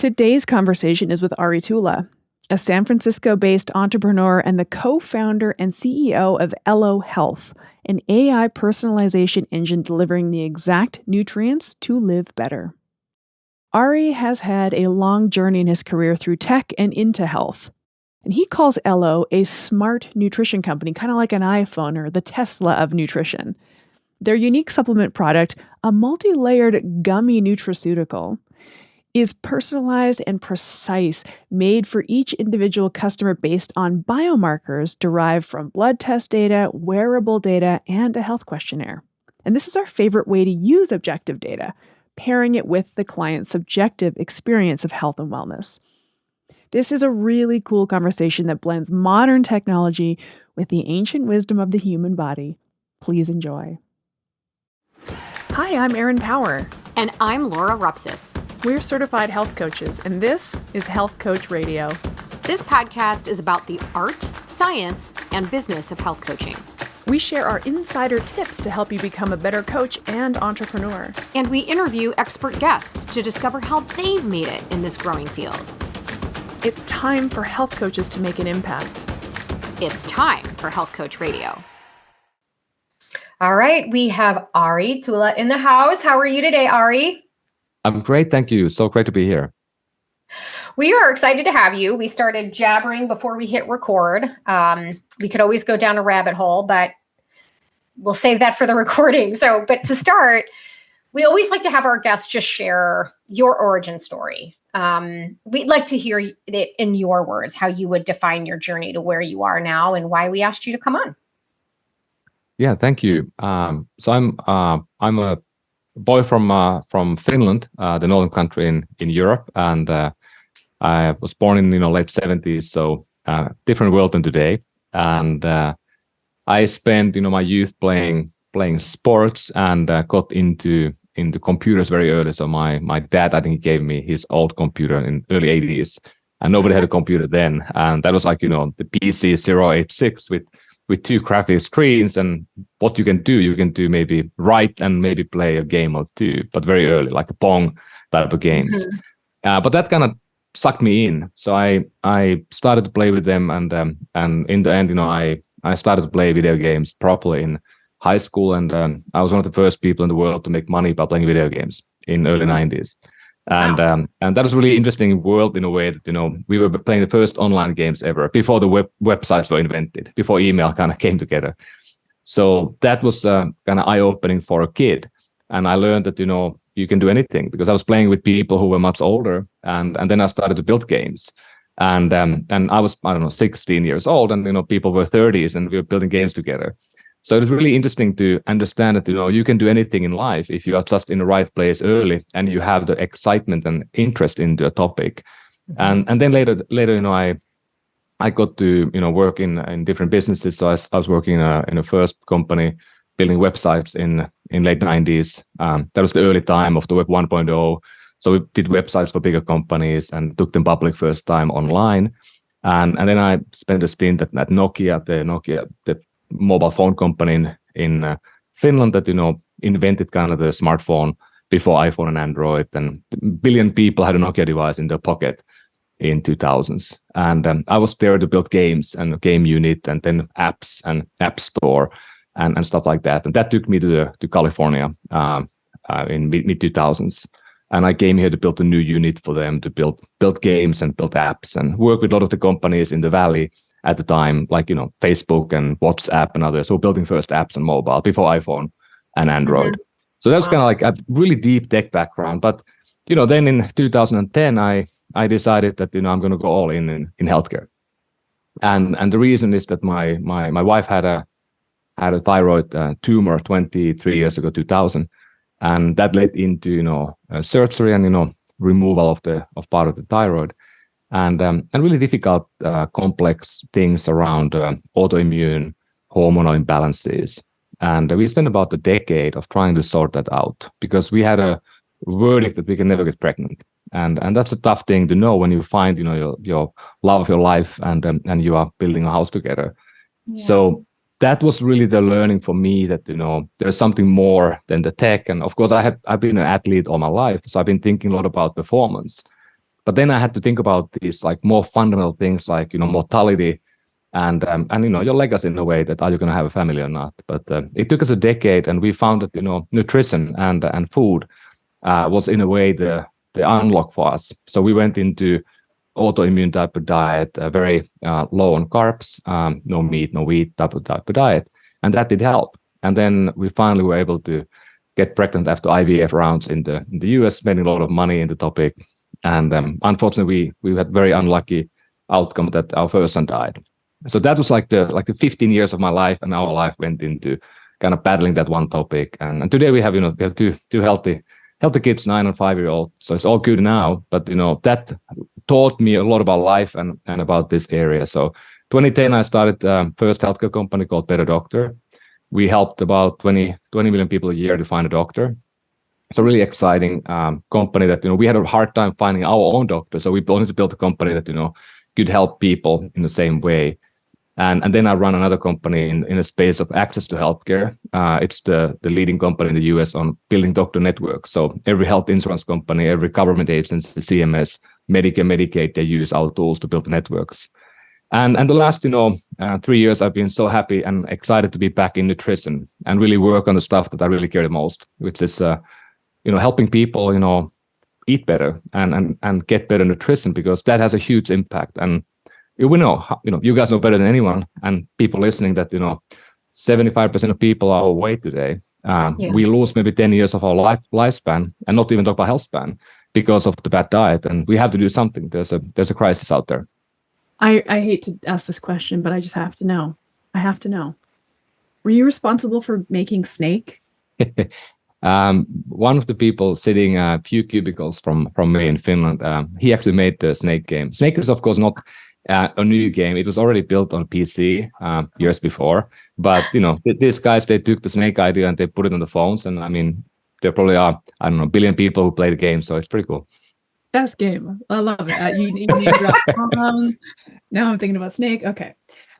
Today's conversation is with Ari Tulla, a San Francisco-based entrepreneur and the co-founder and CEO of Elo Health, an AI personalization engine delivering the exact nutrients to live better. Ari has had a long journey in his career through tech and into health. And he calls Elo a smart nutrition company, kind of like an iPhone or the Tesla of nutrition. Their unique supplement product, a multi-layered gummy nutraceutical, is personalized and precise, made for each individual customer based on biomarkers derived from blood test data, wearable data, and a health questionnaire. And this is our favorite way to use objective data, pairing it with the client's subjective experience of health and wellness. This is a really cool conversation that blends modern technology with the ancient wisdom of the human body. Please enjoy. Hi, I'm Erin Power. And I'm Laura Rupsis. We're certified health coaches, and this is Health Coach Radio. This podcast is about the art, science, and business of health coaching. We share our insider tips to help you become a better coach and entrepreneur. And we interview expert guests to discover how they've made it in this growing field. It's time for health coaches to make an impact. It's time for Health Coach Radio. All right, we have Ari Tulla in the house. How are you today, Ari? I'm great, thank you. So great to be here. We are excited to have you. We started jabbering before we hit record. We could always go down a rabbit hole, but we'll save that for the recording. But to start, we always like to have our guests just share your origin story. We'd like to hear it in your words, how you would define your journey to where you are now and why we asked you to come on. Yeah, thank you. So I'm a boy from Finland, the northern country in Europe, and I was born in late 70s, so different world than today. And I spent my youth playing sports and got into computers very early. So my dad, I think he gave me his old computer in early 80s, and nobody had a computer then, and that was like the PC 086 with two graphic screens, and what you can do maybe write and maybe play a game or two, but very early, like a Pong type of games. Mm-hmm. But that kind of sucked me in, so I started to play with them, and in the end, I started to play video games properly in high school, and I was one of the first people in the world to make money by playing video games in early 90s. And wow. And that was really interesting world in a way that we were playing the first online games ever before the websites were invented, before email kind of came together. So that was kind of eye-opening for a kid, and I learned that you can do anything, because I was playing with people who were much older, and then I started to build games, and I was 16 years old, and people were 30s, and we were building games together. So it's really interesting to understand that you can do anything in life if you are just in the right place early and you have the excitement and interest into a topic. Mm-hmm. And then later I got to work in different businesses. So I was working in a first company building websites in late 90s. That was the early time of the Web 1.0. So we did websites for bigger companies and took them public first time online. And then I spent a stint at Nokia, the mobile phone company in Finland that invented kind of the smartphone before iPhone and Android, and a billion people had a Nokia device in their pocket in 2000s. And I was there to build games and a game unit, and then apps and app store and stuff like that. And that took me to California in mid 2000s. And I came here to build a new unit for them to build games and build apps and work with a lot of the companies in the Valley at the time, like Facebook and WhatsApp and others, who were building first apps on mobile before iPhone and Android. Mm-hmm. So that's kind of like a really deep tech background. But then in 2010, I decided that I'm going to go all in healthcare, and the reason is that my wife had a thyroid tumor 23 years ago, 2000, and that led into surgery and removal of part of the thyroid. And really difficult, complex things around autoimmune hormonal imbalances. And we spent about a decade of trying to sort that out, because we had a verdict that we can never get pregnant. And that's a tough thing to know when you find your love of your life and you are building a house together. Yeah. So that was really the learning for me, that there's something more than the tech. And of course I've been an athlete all my life, so I've been thinking a lot about performance. But then I had to think about these like more fundamental things like, mortality and your legacy in a way, that are you going to have a family or not? But it took us a decade, and we found that, nutrition and food was in a way the unlock for us. So we went into autoimmune type of diet, very low on carbs, no meat, no wheat type of diet, and that did help. And then we finally were able to get pregnant after IVF rounds in the US, spending a lot of money in the topic. And unfortunately, we had very unlucky outcome that our first son died. So that was like the 15 years of my life, and our life went into kind of battling that one topic. And today we have two healthy kids, 9 and 5-year-old. So it's all good now. But that taught me a lot about life and about this area. So 2010, I started first healthcare company called Better Doctor. We helped about 20 million people a year to find a doctor. It's a really exciting company that, we had a hard time finding our own doctor. So we wanted to build a company that, could help people in the same way. And then I run another company in a space of access to healthcare. It's the leading company in the US on building doctor networks. So every health insurance company, every government agency, CMS, Medicare, Medicaid, they use our tools to build networks. And the last, 3 years, I've been so happy and excited to be back in nutrition and really work on the stuff that I really care the most, which is, helping people, eat better and get better nutrition, because that has a huge impact. And we know, you guys know better than anyone, and people listening, that 75% of people are overweight today. We lose maybe 10 years of our lifespan, and not even talk about health span, because of the bad diet. And we have to do something. There's a crisis out there. I hate to ask this question, but I just have to know. I have to know. Were you responsible for making Snake? One of the people sitting a few cubicles from me in Finland, he actually made the Snake game. Snake is, of course, not a new game. It was already built on PC years before. But, these guys, they took the Snake idea and they put it on the phones. And I mean, there probably are, I don't know, a billion people who play the game. So it's pretty cool. Best game. I love it. You named it. Now I'm thinking about Snake. Okay.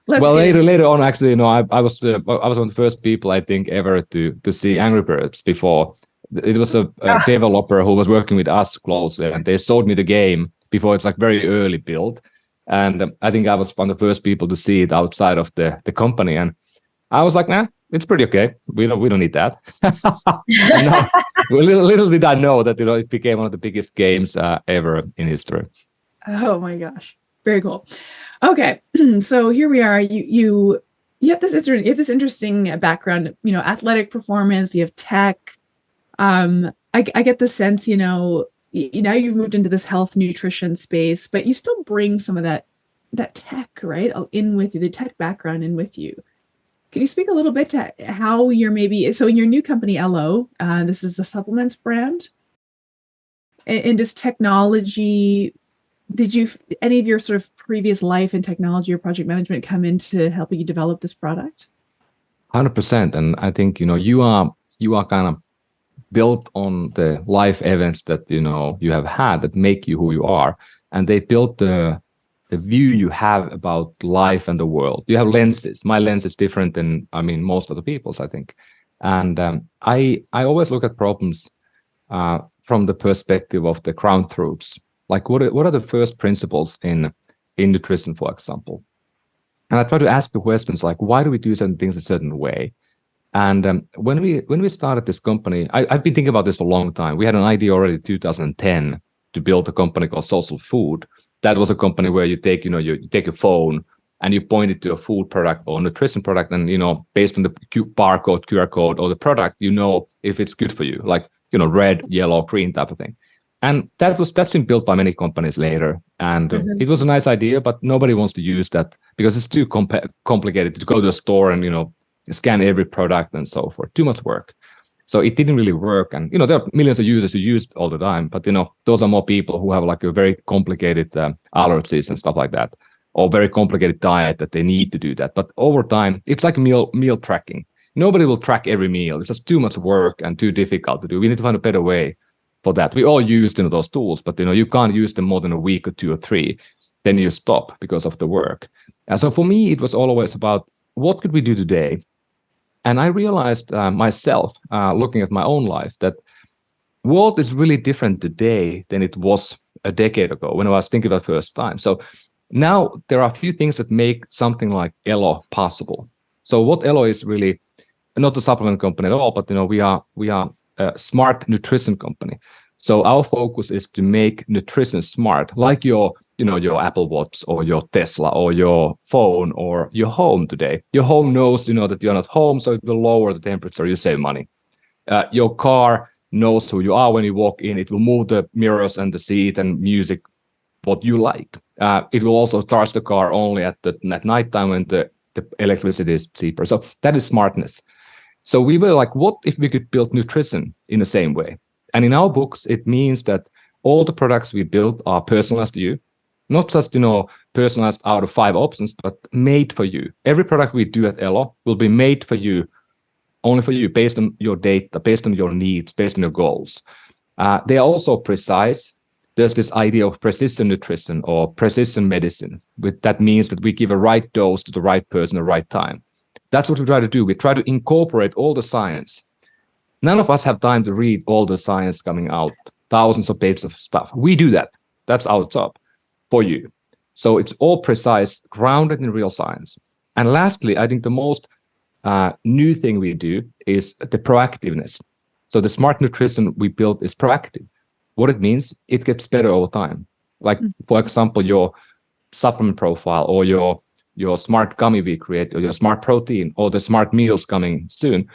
Later on, actually, I was one of the first people, I think, ever to see Angry Birds before. It was a developer who was working with us closely, and they sold me the game before it's like very early build. And I think I was one of the first people to see it outside of the company. And I was like, nah, it's pretty okay. We don't need that. And now, little did I know that, it became one of the biggest games ever in history. Oh my gosh. Very cool. Okay. So here we are. You have this interesting background, athletic performance, you have tech. I get the sense, now you've moved into this health nutrition space, but you still bring some of that tech, right, in with you, the tech background in with you. Can you speak a little bit to how you're so in your new company, Elo, this is a supplements brand, and does technology, any of your sort of previous life in technology or project management come into helping you develop this product? 100%. And I think, you are kind of built on the life events that, you have had that make you who you are. And they built the view you have about life and the world. You have lenses. My lens is different than, most of the people's, I think. And I always look at problems from the perspective of the ground troops. Like, what are the first principles in nutrition, for example? And I try to ask the questions like, why do we do certain things a certain way? And when we started this company, I've been thinking about this for a long time. We had an idea already in 2010 to build a company called Social Food. That was a company where you take, you take a phone and you point it to a food product or nutrition product, and based on the barcode, QR code, or the product, if it's good for you, like red, yellow, green type of thing. And that's been built by many companies later. And it was a nice idea, but nobody wants to use that because it's too complicated to go to the store and scan every product and so forth. Too much work. So it didn't really work. And there are millions of users who use it all the time, but those are more people who have like a very complicated allergies and stuff like that, or very complicated diet that they need to do that. But over time, it's like meal tracking. Nobody will track every meal. It's just too much work and too difficult to do. We need to find a better way for that. We all use those tools, but you can't use them more than a week or 2 or 3. Then you stop because of the work. And so for me, it was always about what could we do today. And I realized myself, looking at my own life, that world is really different today than it was a decade ago when I was thinking about first time. So now there are a few things that make something like Elo possible. So what Elo is really, not a supplement company at all, but we are a smart nutrition company. So our focus is to make nutrition smart, like your Apple Watch or your Tesla or your phone or your home today. Your home knows, that you're not home, so it will lower the temperature, you save money. Your car knows who you are when you walk in. It will move the mirrors and the seat and music, what you like. It will also charge the car only at nighttime when the electricity is cheaper. So that is smartness. So we were like, what if we could build nutrition in the same way? And in our books, it means that all the products we build are personalized to you, not just, personalized out of 5 options, but made for you. Every product we do at Elo will be made for you, only for you, based on your data, based on your needs, based on your goals. They are also precise. There's this idea of precision nutrition or precision medicine. That means that we give a right dose to the right person at the right time. That's what we try to do. We try to incorporate all the science. None of us have time to read all the science coming out, thousands of pages of stuff. We do that. That's our job for you. So it's all precise, grounded in real science. And lastly, I think the most new thing we do is the proactiveness. So the smart nutrition we built is proactive. What it means, it gets better over time. Like, for example, your supplement profile or your smart gummy we create, or your smart protein, or the smart meals coming soon,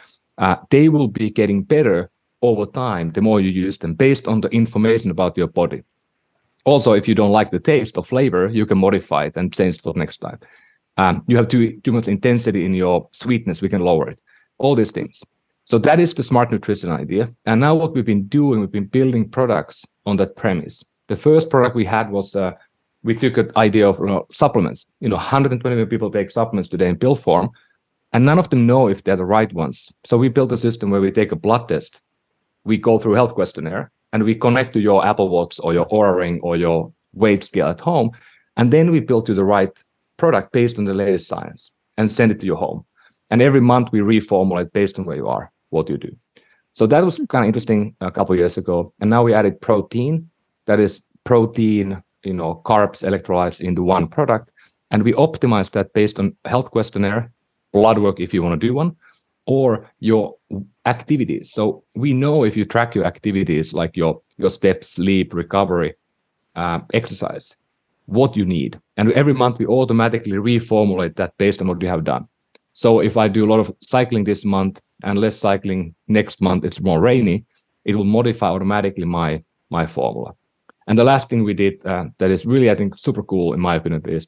they will be getting better over time the more you use them, based on the information about your body. Also, if you don't like the taste or flavor, you can modify it and change it for next time. You have too much intensity in your sweetness, we can lower it. All these things. So that is the smart nutrition idea. And now what we've been doing, we've been building products on that premise. The first product we had was we took an idea of supplements. 120 million people take supplements today in pill form, and none of them know if they're the right ones. So we built a system where we take a blood test, we go through a health questionnaire, and we connect to your Apple Watch or your Oura Ring or your weight scale at home, and then we build you the right product based on the latest science and send it to your home. And every month we reformulate based on where you are, what you do. So that was kind of interesting a couple of years ago. And now we added protein, that is protein, carbs, electrolytes into one product. And we optimize that based on health questionnaire, blood work if you want to do one, or your activities. So we know if you track your activities, like your steps, sleep, recovery, exercise, what you need. And every month we automatically reformulate that based on what you have done. So if I do a lot of cycling this month and less cycling next month, it's more rainy, it will modify automatically my formula. And the last thing we did that is really, I think, super cool in my opinion is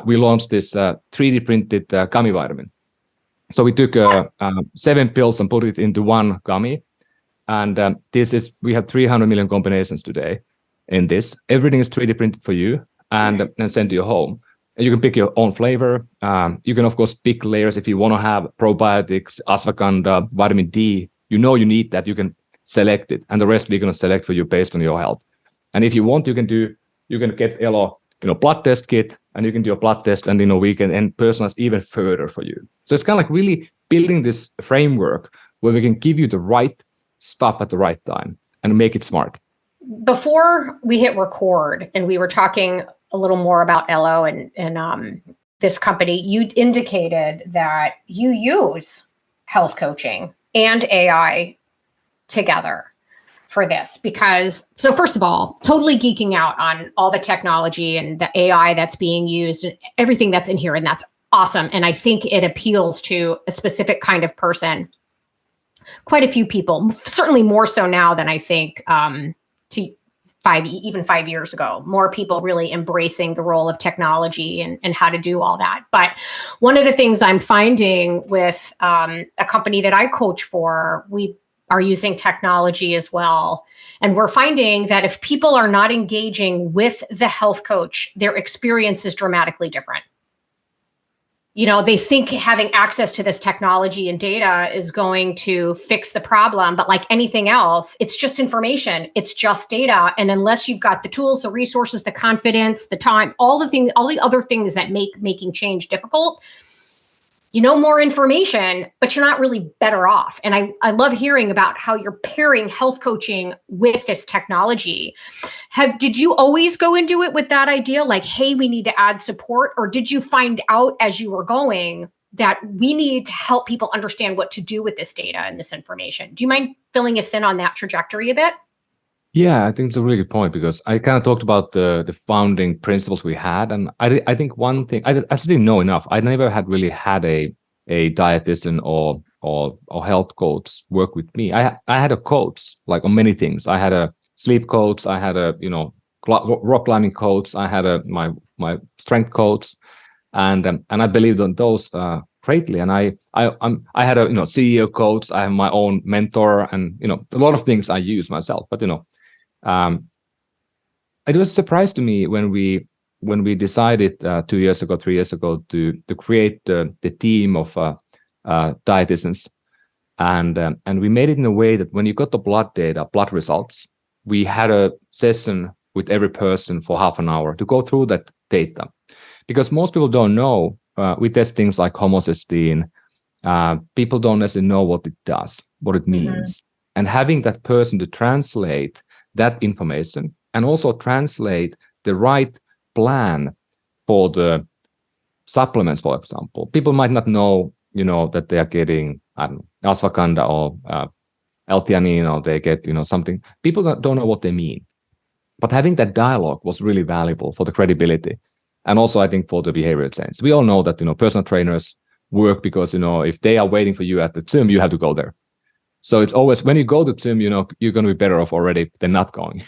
we launched this 3D printed gummy vitamin. So we took 7 pills and put it into one gummy. And we have 300 million combinations today in this. Everything is 3D printed for you and sent to your home. And you can pick your own flavor. You can, of course, pick layers if you want to have probiotics, ashwagandha, vitamin D. You need that. You can select it. And the rest we're going to select for you based on your health. And if you want, you can get Elo, blood test kit, and you can do a blood test, and we can personalize even further for you. So it's kind of like really building this framework where we can give you the right stuff at the right time and make it smart. Before we hit record and we were talking a little more about Elo and this company, you indicated that you use health coaching and AI together for this because, so first of all, totally geeking out on all the technology and the AI that's being used and everything that's in here. And that's awesome. And I think it appeals to a specific kind of person. Quite a few people, certainly more so now than I think even 5 years ago, more people really embracing the role of technology and how to do all that. But one of the things I'm finding with a company that I coach for, we are using technology as well. And we're finding that if people are not engaging with the health coach, their experience is dramatically different. They think having access to this technology and data is going to fix the problem. But like anything else, it's just information. It's just data. And unless you've got the tools, the resources, the confidence, the time, all the other things that make making change difficult, you know more information, but you're not really better off. And I love hearing about how you're pairing health coaching with this technology. Did you always go into it with that idea, like, hey, we need to add support? Or did you find out as you were going that we need to help people understand what to do with this data and this information? Do you mind filling us in on that trajectory a bit? Yeah, I think it's a really good point, because I kind of talked about the founding principles we had, and I think one thing I just didn't know enough. I never had really had a dietitian or health coach work with me. I had a coach like on many things. I had a sleep coach. I had a rock climbing coach. I had my strength coach, and I believed on those greatly. And I had a CEO coach. I have my own mentor, and a lot of things I use myself. But it was a surprise to me when we decided 2 years ago, 3 years ago to create the team of dietitians, and we made it in a way that when you got the blood results, we had a session with every person for half an hour to go through that data, because most people don't know. We test things like homocysteine. People don't necessarily know what it does, what it means, and having that person to translate that information and also translate the right plan for the supplements, for example. People might not know, that they are getting, I don't know, ashwagandha or L-theanine, or they get, something. People don't know what they mean. But having that dialogue was really valuable for the credibility. And also, I think, for the behavioral change. We all know that, personal trainers work because, if they are waiting for you at the gym, you have to go there. So it's always, when you go to the gym, you're going to be better off already than not going.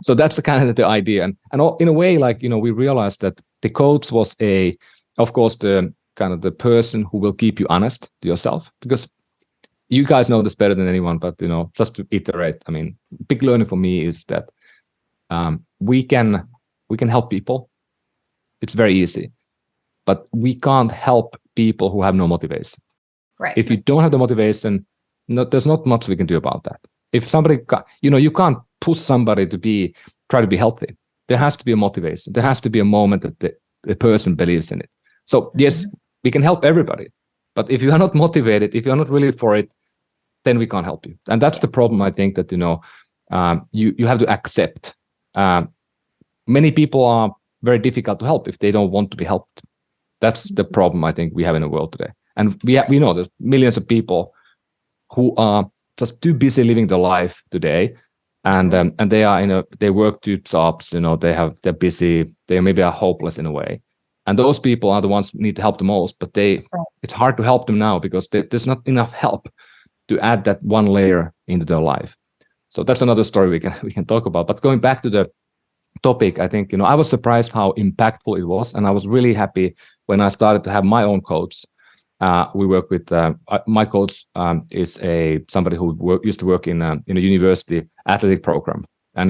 So that's the kind of the idea. And in a way, like, we realized that the coach was of course, the kind of the person who will keep you honest to yourself, because you guys know this better than anyone. But, just to iterate, I mean, big learning for me is that we can help people. It's very easy, but we can't help people who have no motivation. Right. If you don't have the motivation, there's not much we can do about that. If somebody, you can't push somebody to try to be healthy. There has to be a motivation. There has to be a moment that the person believes in it. So yes, we can help everybody, but if you are not motivated, if you're not really for it, then we can't help you. And that's the problem. I think that you have to accept. Many people are very difficult to help if they don't want to be helped. That's the problem I think we have in the world today. And we know there's millions of people who are just too busy living their life today, and they are they work 2 jobs. They're busy. They maybe are hopeless in a way, and those people are the ones who need to help the most. But it's hard to help them now because there's not enough help to add that one layer into their life. So that's another story we can talk about. But going back to the topic, I think I was surprised how impactful it was, and I was really happy when I started to have my own coach. We work with my coach is somebody who used to work in a university athletic program, and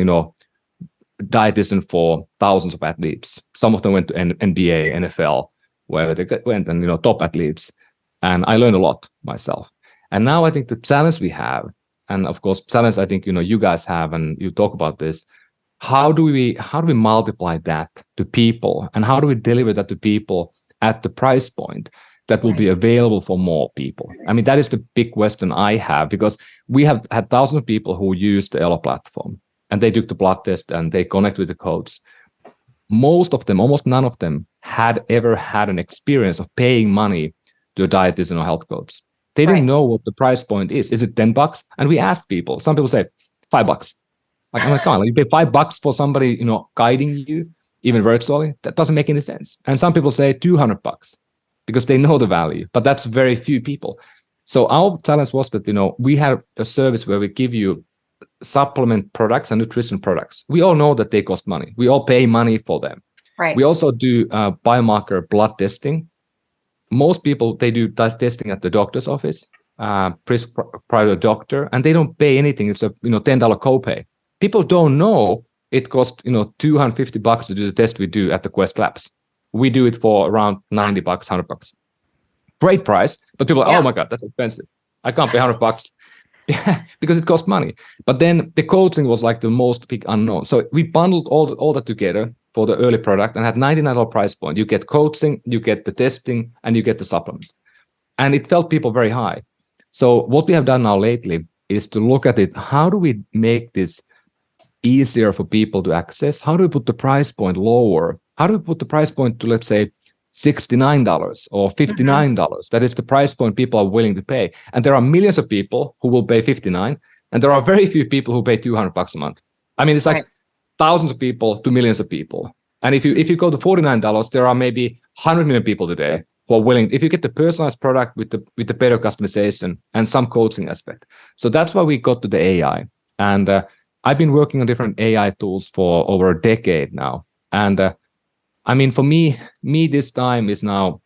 dietitian for thousands of athletes. Some of them went to NBA, NFL, where they went, and top athletes. And I learned a lot myself. And now I think the challenge we have, and of course challenge I think you guys have, and you talk about this. How do we multiply that to people, and how do we deliver that to people at the price point that will be available for more people? I mean, that is the big question I have, because we have had thousands of people who use the Elo platform, and they took the blood test and they connect with the coach. Most of them, almost none of them, had ever had an experience of paying money to a dietitian or health coach. They didn't know what the price point is. Is it $10? And we asked people. Some people say $5. Like, I'm like, come on, you pay $5 for somebody, guiding you, even virtually? That doesn't make any sense. And some people say $200 because they know the value, but that's very few people. So our challenge was that, we have a service where we give you supplement products and nutrition products. We all know that they cost money. We all pay money for them. Right. We also do biomarker blood testing. Most people, they do testing at the doctor's office, private doctor, and they don't pay anything. It's a $10 copay. People don't know it costs $250 to do the test we do at the Quest Labs. We do it for around $90, $100. Great price, but people are, oh my God, that's expensive. I can't pay $100 because it costs money. But then the coaching was like the most big unknown. So we bundled all that together for the early product and had $99 price point. You get coaching, you get the testing, and you get the supplements. and it felt people very high. So what we have done now lately is to look at it. How do we make this easier for people to access? How do we put the price point lower? How do we put the price point to, let's say, $69 or $59? That is the price point people are willing to pay. And there are millions of people who will pay $59, and there are very few people who pay $200 a month. I mean, it's like thousands of people to millions of people. And if you go to $49, there are maybe 100 million people today who are willing. If you get the personalized product with the better customization and some coaching aspect. So that's why we got to the AI. And I've been working on different AI tools for over a decade now. And I mean, for me this time is now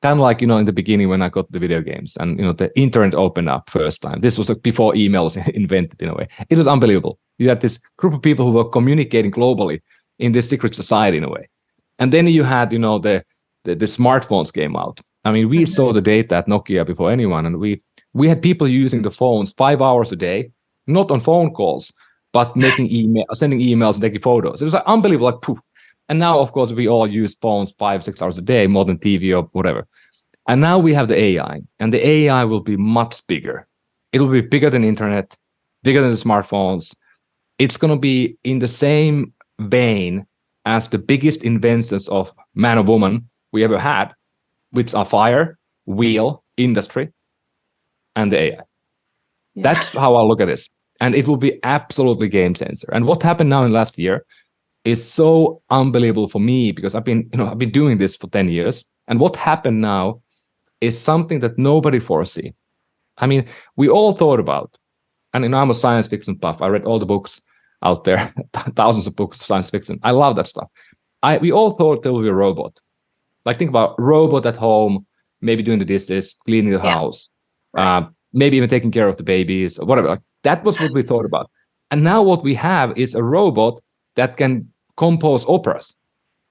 kind of like, in the beginning when I got the video games and, the internet opened up first time. This was like before email was invented in a way. It was unbelievable. You had this group of people who were communicating globally in this secret society in a way. And then you had, the smartphones came out. I mean, we saw the data at Nokia before anyone, and we had people using the phones 5 hours a day, not on phone calls, but making sending emails and taking photos. It was like unbelievable, like poof. And now, of course, we all use phones 5-6 hours a day, more than TV or whatever. And now we have the AI, and the AI will be much bigger. It will be bigger than internet, bigger than the smartphones. It's going to be in the same vein as the biggest inventions of man or woman we ever had, which are fire, wheel, industry, and the AI. Yeah. That's how I look at this. And it will be absolutely game changer. And what happened now in last year is so unbelievable for me, because I've been doing this for 10 years. And what happened now is something that nobody foresee. I mean, we all thought about, and I'm a science fiction buff. I read all the books out there, thousands of books of science fiction. I love that stuff. We all thought there would be a robot. Like, think about robot at home, maybe doing the dishes, cleaning the house, maybe even taking care of the babies or whatever. Like, that was what we thought about. And now what we have is a robot that can compose operas.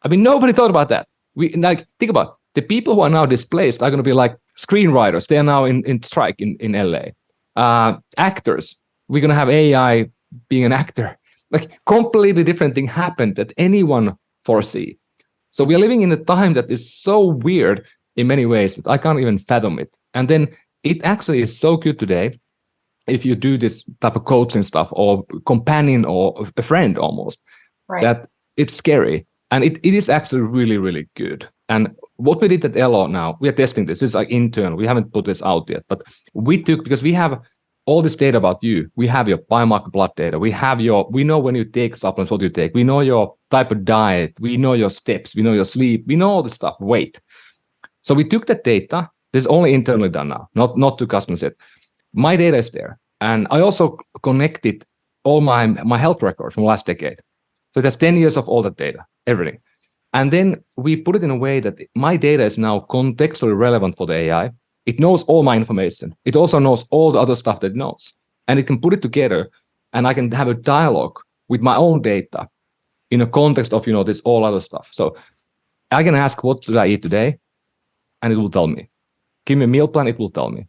I mean, nobody thought about that. Think about it. The people who are now displaced are going to be like screenwriters. They are now in strike in LA. Actors, we're going to have AI being an actor. Like, completely different thing happened that anyone foresee. So we are living in a time that is so weird in many ways that I can't even fathom it. And then it actually is so good today if you do this type of coaching stuff or companion or a friend almost, that it's scary. And it is actually really, really good. And what we did at Elo now, we are testing this. This is like internal. We haven't put this out yet, but because we have all this data about you. We have your biomarker blood data. We know when you take supplements, what you take. We know your type of diet. We know your steps. We know your sleep. We know all this stuff. Weight. So we took that data. This is only internally done now, not to customers yet. My data is there. And I also connected all my health records from last decade. So it has 10 years of all that data, everything. And then we put it in a way that my data is now contextually relevant for the AI. It knows all my information. It also knows all the other stuff that it knows. And it can put it together, and I can have a dialogue with my own data in a context of, this all other stuff. So I can ask, what should I eat today? And it will tell me. Give me a meal plan, it will tell me.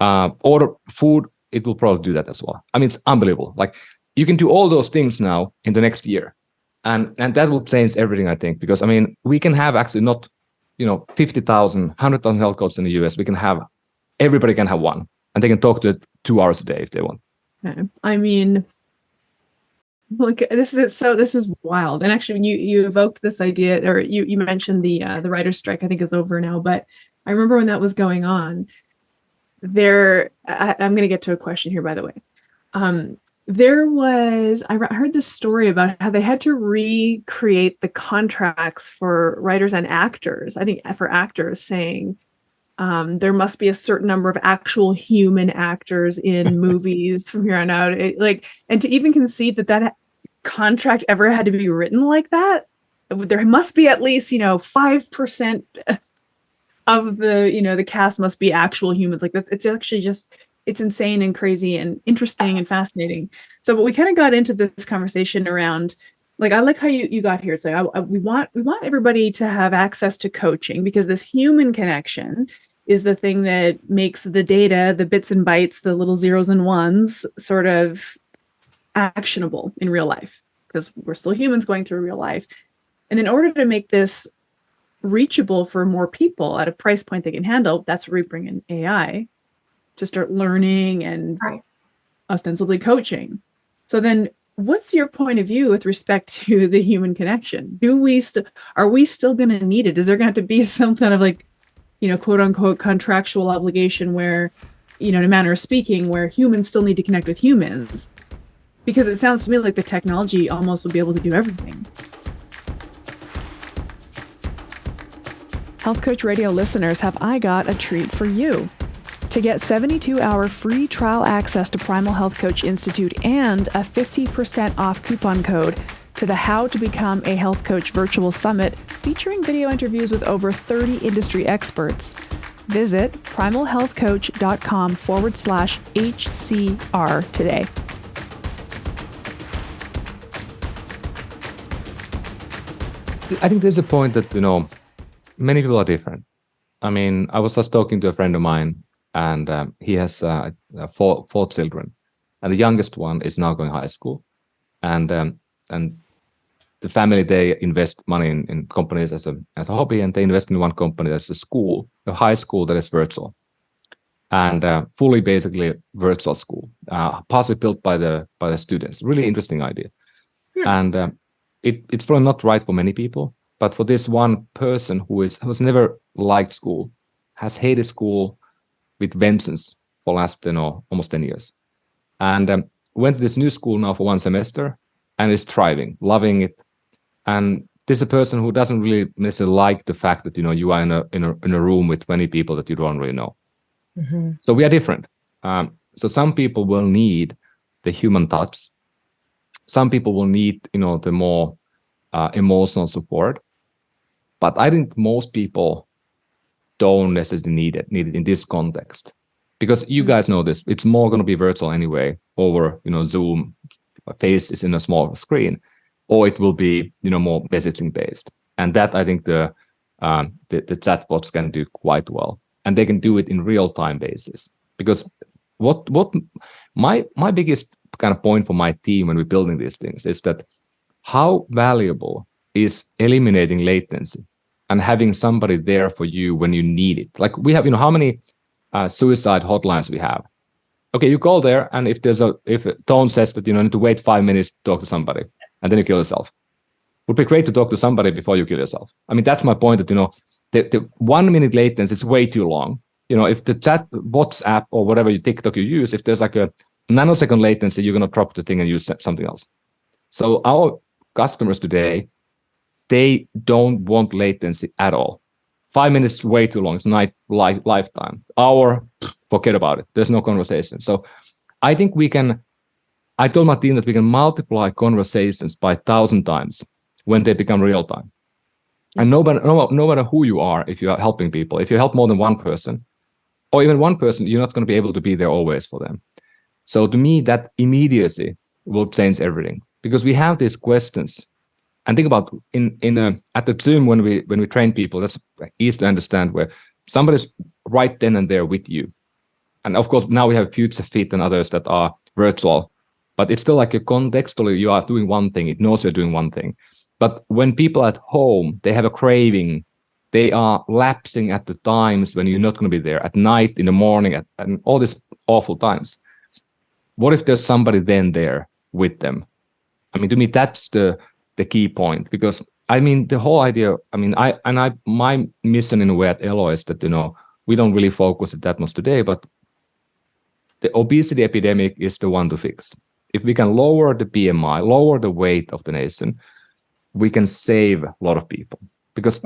Order food, it will probably do that as well. I mean, it's unbelievable. Like, you can do all those things now in the next year. And that will change everything, I think, because, I mean, we can have actually not, 50,000, 100,000 health coaches in the US. Everybody can have one, and they can talk to it 2 hours a day if they want. I mean, look, this is wild. And actually, when you evoked this idea, or you mentioned the writer's strike, I think is over now, but I remember when that was going on. I'm going to get to a question here, by the way. I heard this story about how they had to recreate the contracts for writers and actors. I think for actors, saying there must be a certain number of actual human actors in movies from here on out. And to even conceive that contract ever had to be written like that, there must be at least 5% of the cast must be actual humans. Like, it's actually just. It's insane and crazy and interesting and fascinating. So, but we kind of got into this conversation around, like, I like how you got here. It's like, we want everybody to have access to coaching, because this human connection is the thing that makes the data, the bits and bytes, the little zeros and ones sort of actionable in real life, because we're still humans going through real life. And in order to make this reachable for more people at a price point they can handle, that's where we bring in AI to start learning and ostensibly coaching. So then what's your point of view with respect to the human connection? Are we still going to need it? Is there going to have to be some kind of like, quote unquote contractual obligation where, in a manner of speaking, where humans still need to connect with humans? Because it sounds to me like the technology almost will be able to do everything. Health Coach Radio listeners, have I got a treat for you. To get 72-hour free trial access to Primal Health Coach Institute and a 50% off coupon code to the How to Become a Health Coach virtual summit featuring video interviews with over 30 industry experts, visit primalhealthcoach.com/HCR today. I think there's a point that, many people are different. I mean, I was just talking to a friend of mine, and he has four children, and the youngest one is now going high school, and the family, they invest money in companies as a hobby, and they invest in one company that's a high school that is virtual, and fully basically virtual school, partially built by the students. Really interesting idea, and it's probably not right for many people. But for this one person who's never liked school, has hated school with vengeance for last almost 10 years, and went to this new school now for one semester and is thriving, loving it. And this is a person who doesn't really necessarily like the fact that you are in a room with 20 people that you don't really know. Mm-hmm. So we are different. So some people will need the human touch. Some people will need the more emotional support. But I think most people don't necessarily need it in this context, because you guys know this. It's more going to be virtual anyway, over Zoom, face is in a small screen, or it will be more messaging based. And that I think the chatbots can do quite well, and they can do it in real time basis. Because what my biggest kind of point for my team when we're building these things is that how valuable is eliminating latency and having somebody there for you when you need it. Like we have, how many suicide hotlines we have. Okay, you call there, and if a tone says that you need to wait 5 minutes to talk to somebody, and then you kill yourself. It would be great to talk to somebody before you kill yourself. I mean, that's my point, that the 1 minute latency is way too long. If the chat, WhatsApp, or whatever TikTok you use, if there's like a nanosecond latency, you're gonna drop the thing and use something else. So our customers today, they don't want latency at all. 5 minutes is way too long. It's lifetime. Hour, forget about it. There's no conversation. So I think I told my team that we can multiply conversations by 1,000 times when they become real time. And no matter who you are, if you are helping people, if you help more than one person, or even one person, you're not going to be able to be there always for them. So to me, that immediacy will change everything, because we have these questions. And think about at the Zoom when we train people, that's easy to understand, where somebody's right then and there with you. And of course, now we have Future Fit and others that are virtual, but it's still like a contextually, you are doing one thing, it knows you're doing one thing. But when people at home, they have a craving, they are lapsing at the times when you're not going to be there, at night, in the morning, and all these awful times. What if there's somebody then there with them? I mean, to me, that's the key point, because I mean, the whole idea, I mean, my mission in a way at Elo is that, we don't really focus it that much today, but the obesity epidemic is the one to fix. If we can lower the BMI, lower the weight of the nation, we can save a lot of people, because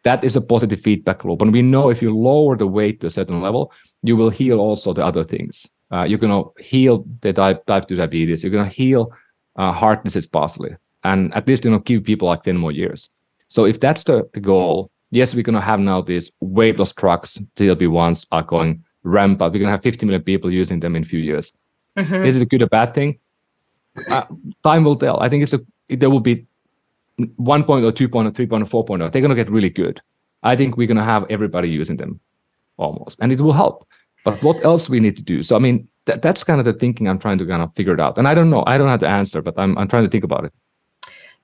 that is a positive feedback loop. And we know if you lower the weight to a certain level, you will heal also the other things. You're going to heal the type 2 diabetes. You're going to heal heart disease partially. And at least, give people like 10 more years. So if that's the goal, yes, we're going to have now these weight loss trucks, GLP-1s are going ramp up. We're going to have 50 million people using them in a few years. Is it a good or bad thing? Time will tell. I think there will be 1.0, 2.0, 3.0, 4.0. They're going to get really good. I think we're going to have everybody using them almost, and it will help. But what else we need to do? So, I mean, that's kind of the thinking I'm trying to kind of figure it out. And I don't know. I don't have the answer, but I'm trying to think about it.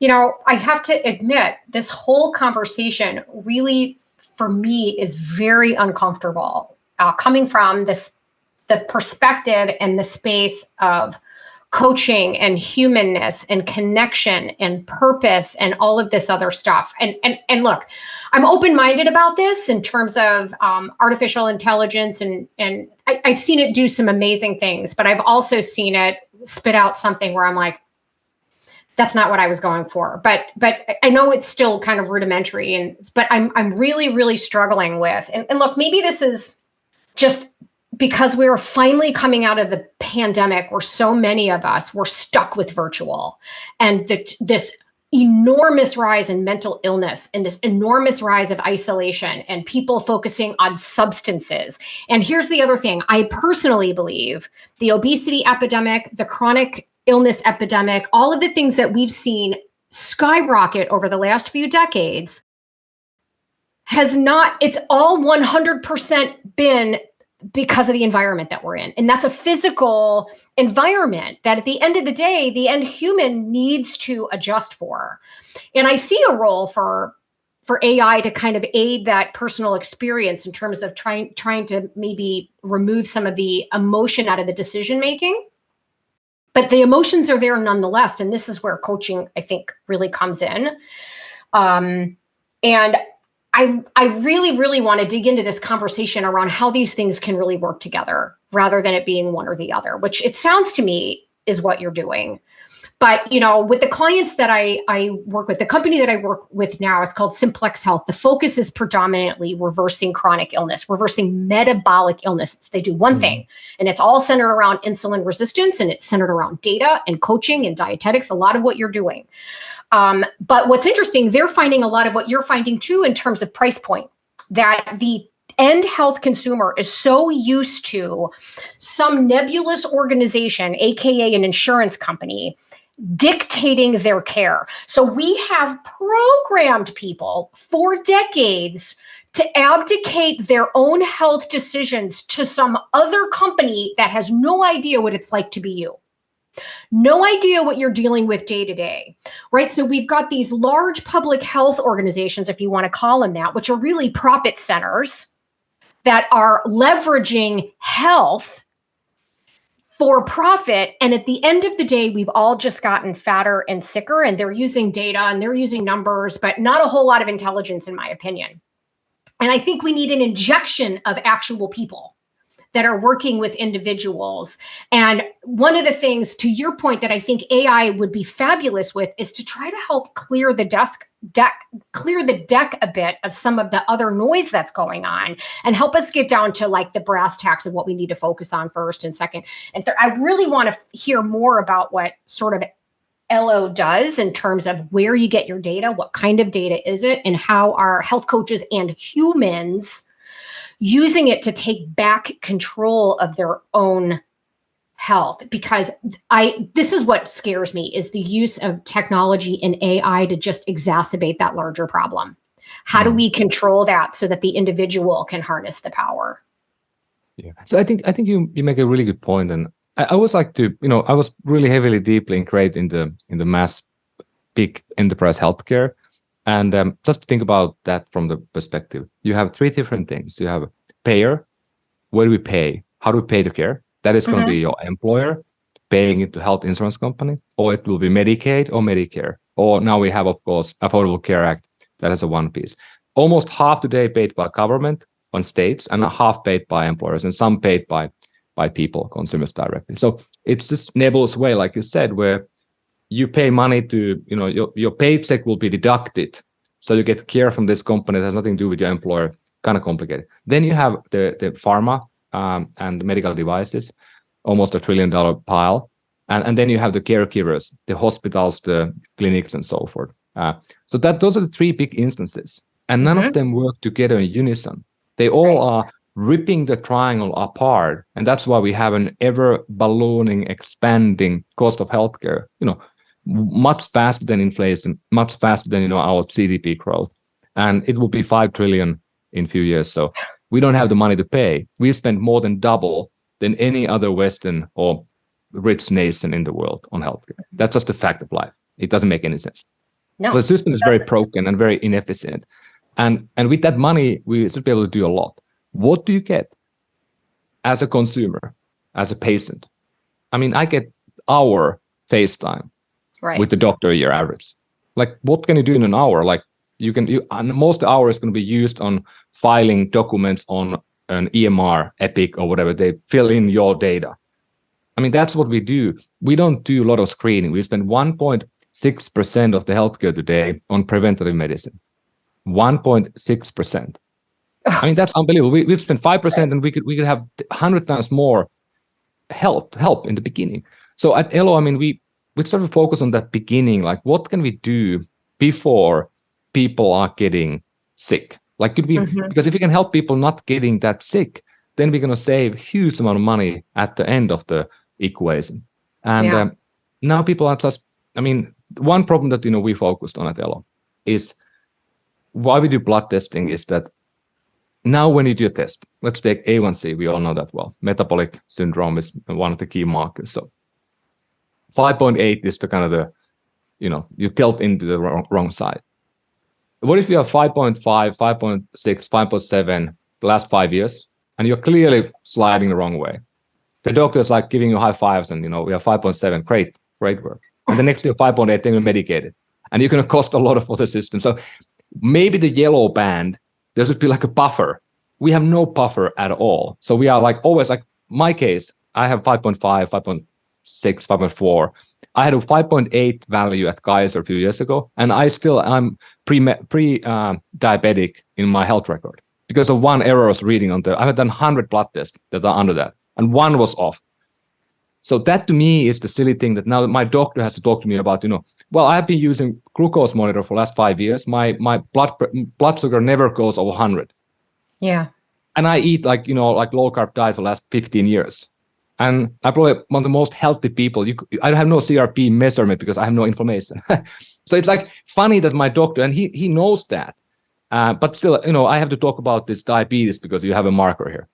I have to admit, this whole conversation really, for me, is very uncomfortable. Coming from the perspective and the space of coaching and humanness and connection and purpose and all of this other stuff. And look, I'm open-minded about this in terms of artificial intelligence, and I've seen it do some amazing things, but I've also seen it spit out something where I'm like, that's not what I was going for. But I know it's still kind of rudimentary, but I'm really, really struggling with. And look, maybe this is just because we are finally coming out of the pandemic, where so many of us were stuck with virtual, and this enormous rise in mental illness and this enormous rise of isolation and people focusing on substances. And here's the other thing. I personally believe the obesity epidemic, the chronic illness epidemic, all of the things that we've seen skyrocket over the last few decades it's all 100% been because of the environment that we're in. And that's a physical environment that at the end of the day, the end human needs to adjust for. And I see a role for AI to kind of aid that personal experience in terms of trying to maybe remove some of the emotion out of the decision making. But the emotions are there nonetheless. And this is where coaching, I think, really comes in. And I really, really want to dig into this conversation around how these things can really work together rather than it being one or the other, which it sounds to me is what you're doing. But, with the clients that I work with, the company that I work with now, it's called Complexities Health. The focus is predominantly reversing chronic illness, reversing metabolic illness. They do one thing, and it's all centered around insulin resistance, and it's centered around data and coaching and dietetics, a lot of what you're doing. But what's interesting, they're finding a lot of what you're finding too in terms of price point, that the end health consumer is so used to some nebulous organization, AKA an insurance company, dictating their care. So we have programmed people for decades to abdicate their own health decisions to some other company that has no idea what it's like to be you. No idea what you're dealing with day to day, right? So we've got these large public health organizations, if you want to call them that, which are really profit centers that are leveraging health for profit. And at the end of the day, we've all just gotten fatter and sicker, and they're using data and they're using numbers, but not a whole lot of intelligence, in my opinion. And I think we need an injection of actual people that are working with individuals. And one of the things, to your point, that I think AI would be fabulous with is to try to help clear the deck a bit of some of the other noise that's going on, and help us get down to like the brass tacks of what we need to focus on first and second. And I really want to hear more about what sort of Elo does in terms of where you get your data, what kind of data is it, and how our health coaches and humans using it to take back control of their own health. Because this is what scares me, is the use of technology and AI to just exacerbate that larger problem. How do we control that so that the individual can harness the power? Yeah. So I think you make a really good point, and I always like to, I was really heavily, deeply ingrained in the mass, big enterprise healthcare. And just think about that from the perspective. You have three different things. You have payer. Where do we pay? How do we pay the care? That is going to be your employer paying it to health insurance company, or it will be Medicaid or Medicare. Or now we have, of course, Affordable Care Act. That is a one piece. Almost half today paid by government on states, and half paid by employers, and some paid by people, consumers directly. So it's this nebulous way, like you said, where you pay money to, your paycheck will be deducted. So you get care from this company that has nothing to do with your employer. Kind of complicated. Then you have the pharma and medical devices, almost $1 trillion pile. And then you have the caregivers, the hospitals, the clinics, and so forth. So those are the three big instances. And none of them work together in unison. They all are ripping the triangle apart. And that's why we have an ever ballooning, expanding cost of healthcare, much faster than inflation, much faster than our GDP growth, and it will be 5 trillion in a few years. So we don't have the money to pay. We spend more than double than any other Western or rich nation in the world on healthcare. That's just a fact of life. It doesn't make any sense. No. So the system is very broken and very inefficient. And with that money, we should be able to do a lot. What do you get as a consumer, as a patient? I mean, I get hour FaceTime with the doctor a year average. Like, what can you do in an hour? Like, and most hours going to be used on filing documents on an EMR, Epic, or whatever. They fill in your data. I mean, that's what we do. We don't do a lot of screening. We spend 1.6% of the healthcare today on preventative medicine. 1.6%. I mean, that's unbelievable. We spend 5%, and we could have 100 times more help in the beginning. So at Elo, I mean, we sort of focus on that beginning, like what can we do before people are getting sick? Like, could we, because if we can help people not getting that sick, then we're going to save huge amount of money at the end of the equation. And now people are just, I mean, one problem that, we focused on at Elo is why we do blood testing is that now when you do a test, let's take A1C, we all know that well. Metabolic syndrome is one of the key markers. So 5.8 is the kind of the, you tilt into the wrong side. What if you have 5.5, 5.6, 5.7 the last 5 years, and you're clearly sliding the wrong way? The doctor's like giving you high fives and, we have 5.7, great work. And the next year 5.8, then you're medicated. And you're going to cost a lot for the system. So maybe the yellow band, there should be like a buffer. We have no buffer at all. So we are like always, like my case, I have 5.5, 5.6, 5.4. I had a 5.8 value at Kaiser a few years ago, and I'm pre-diabetic in my health record because of one error I was reading on I had done 100 blood tests that are under that, and one was off. So that to me is the silly thing that now my doctor has to talk to me about, well, I've been using glucose monitor for the last 5 years. My blood sugar never goes over 100. Yeah. And I eat like low carb diet for the last 15 years. And I'm probably one of the most healthy people. I have no CRP measurement because I have no inflammation. So it's like funny that my doctor, and he knows that, but still, I have to talk about this diabetes because you have a marker here.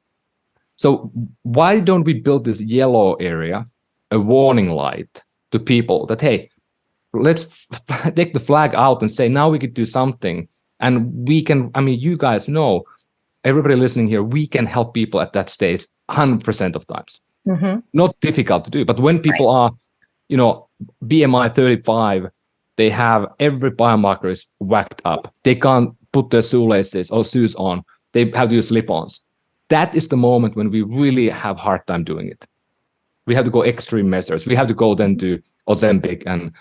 So why don't we build this yellow area, a warning light to people that, hey, let's take the flag out and say, now we could do something. And we can, I mean, you guys know, everybody listening here, we can help people at that stage 100% of times. Not difficult to do, but when people are, BMI 35, they have every biomarker is whacked up. They can't put their shoelaces or shoes on. They have to use slip-ons. That is the moment when we really have a hard time doing it. We have to go extreme measures. We have to go then to Ozempic and,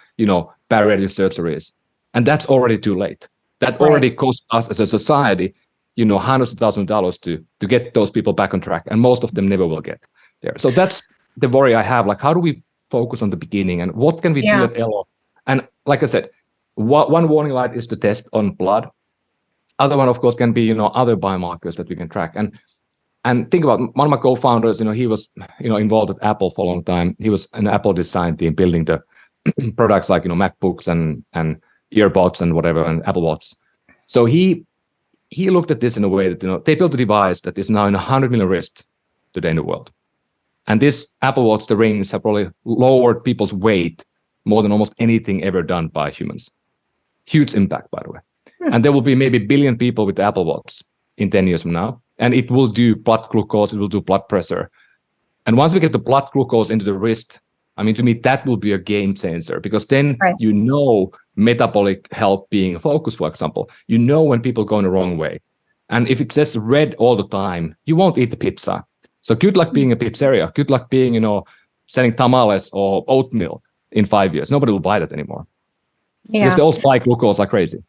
bariatric surgeries. And that's already too late. That already costs us as a society, hundreds of thousands of dollars to get those people back on track. And most of them never will get there. So that's the worry I have. Like, how do we focus on the beginning and what can we do at Elo? And like I said, one warning light is the test on blood. Other one, of course, can be, other biomarkers that we can track. And think about one of my co-founders, he was, involved at Apple for a long time. He was an Apple design team building the products like, MacBooks and earbuds and whatever, and Apple Watch. So he looked at this in a way that, they built a device that is now in 100 million wrists today in the world. And this Apple Watch, the rings, have probably lowered people's weight more than almost anything ever done by humans. Huge impact, by the way. And there will be maybe 1 billion people with the Apple Watch in 10 years from now. And it will do blood glucose, it will do blood pressure. And once we get the blood glucose into the wrist, I mean, to me, that will be a game changer because then metabolic health being a focus, for example, when people go in the wrong way. And if it's just red all the time, you won't eat the pizza. So good luck being a pizzeria. Good luck being, selling tamales or oatmeal in 5 years. Nobody will buy that anymore. Yeah. Because they all spike glucose like crazy.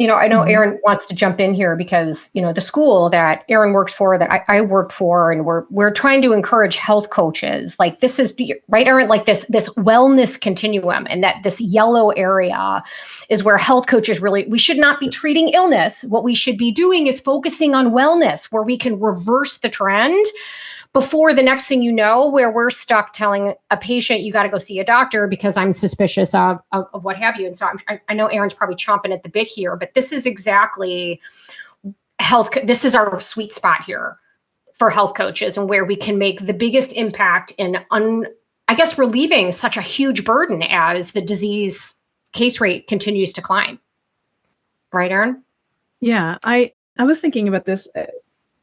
I know Aaron wants to jump in here because, the school that Aaron works for, that I worked for, and we're trying to encourage health coaches. Like this is, right, Aaron, like this wellness continuum, and that this yellow area is where health coaches we should not be treating illness. What we should be doing is focusing on wellness, where we can reverse the trend before the next thing you know, where we're stuck telling a patient, you got to go see a doctor because I'm suspicious of what have you. And so I know Aaron's probably chomping at the bit here, but this is exactly this is our sweet spot here for health coaches, and where we can make the biggest impact in, relieving such a huge burden as the disease case rate continues to climb. Right, Erin? Yeah, I was thinking about this.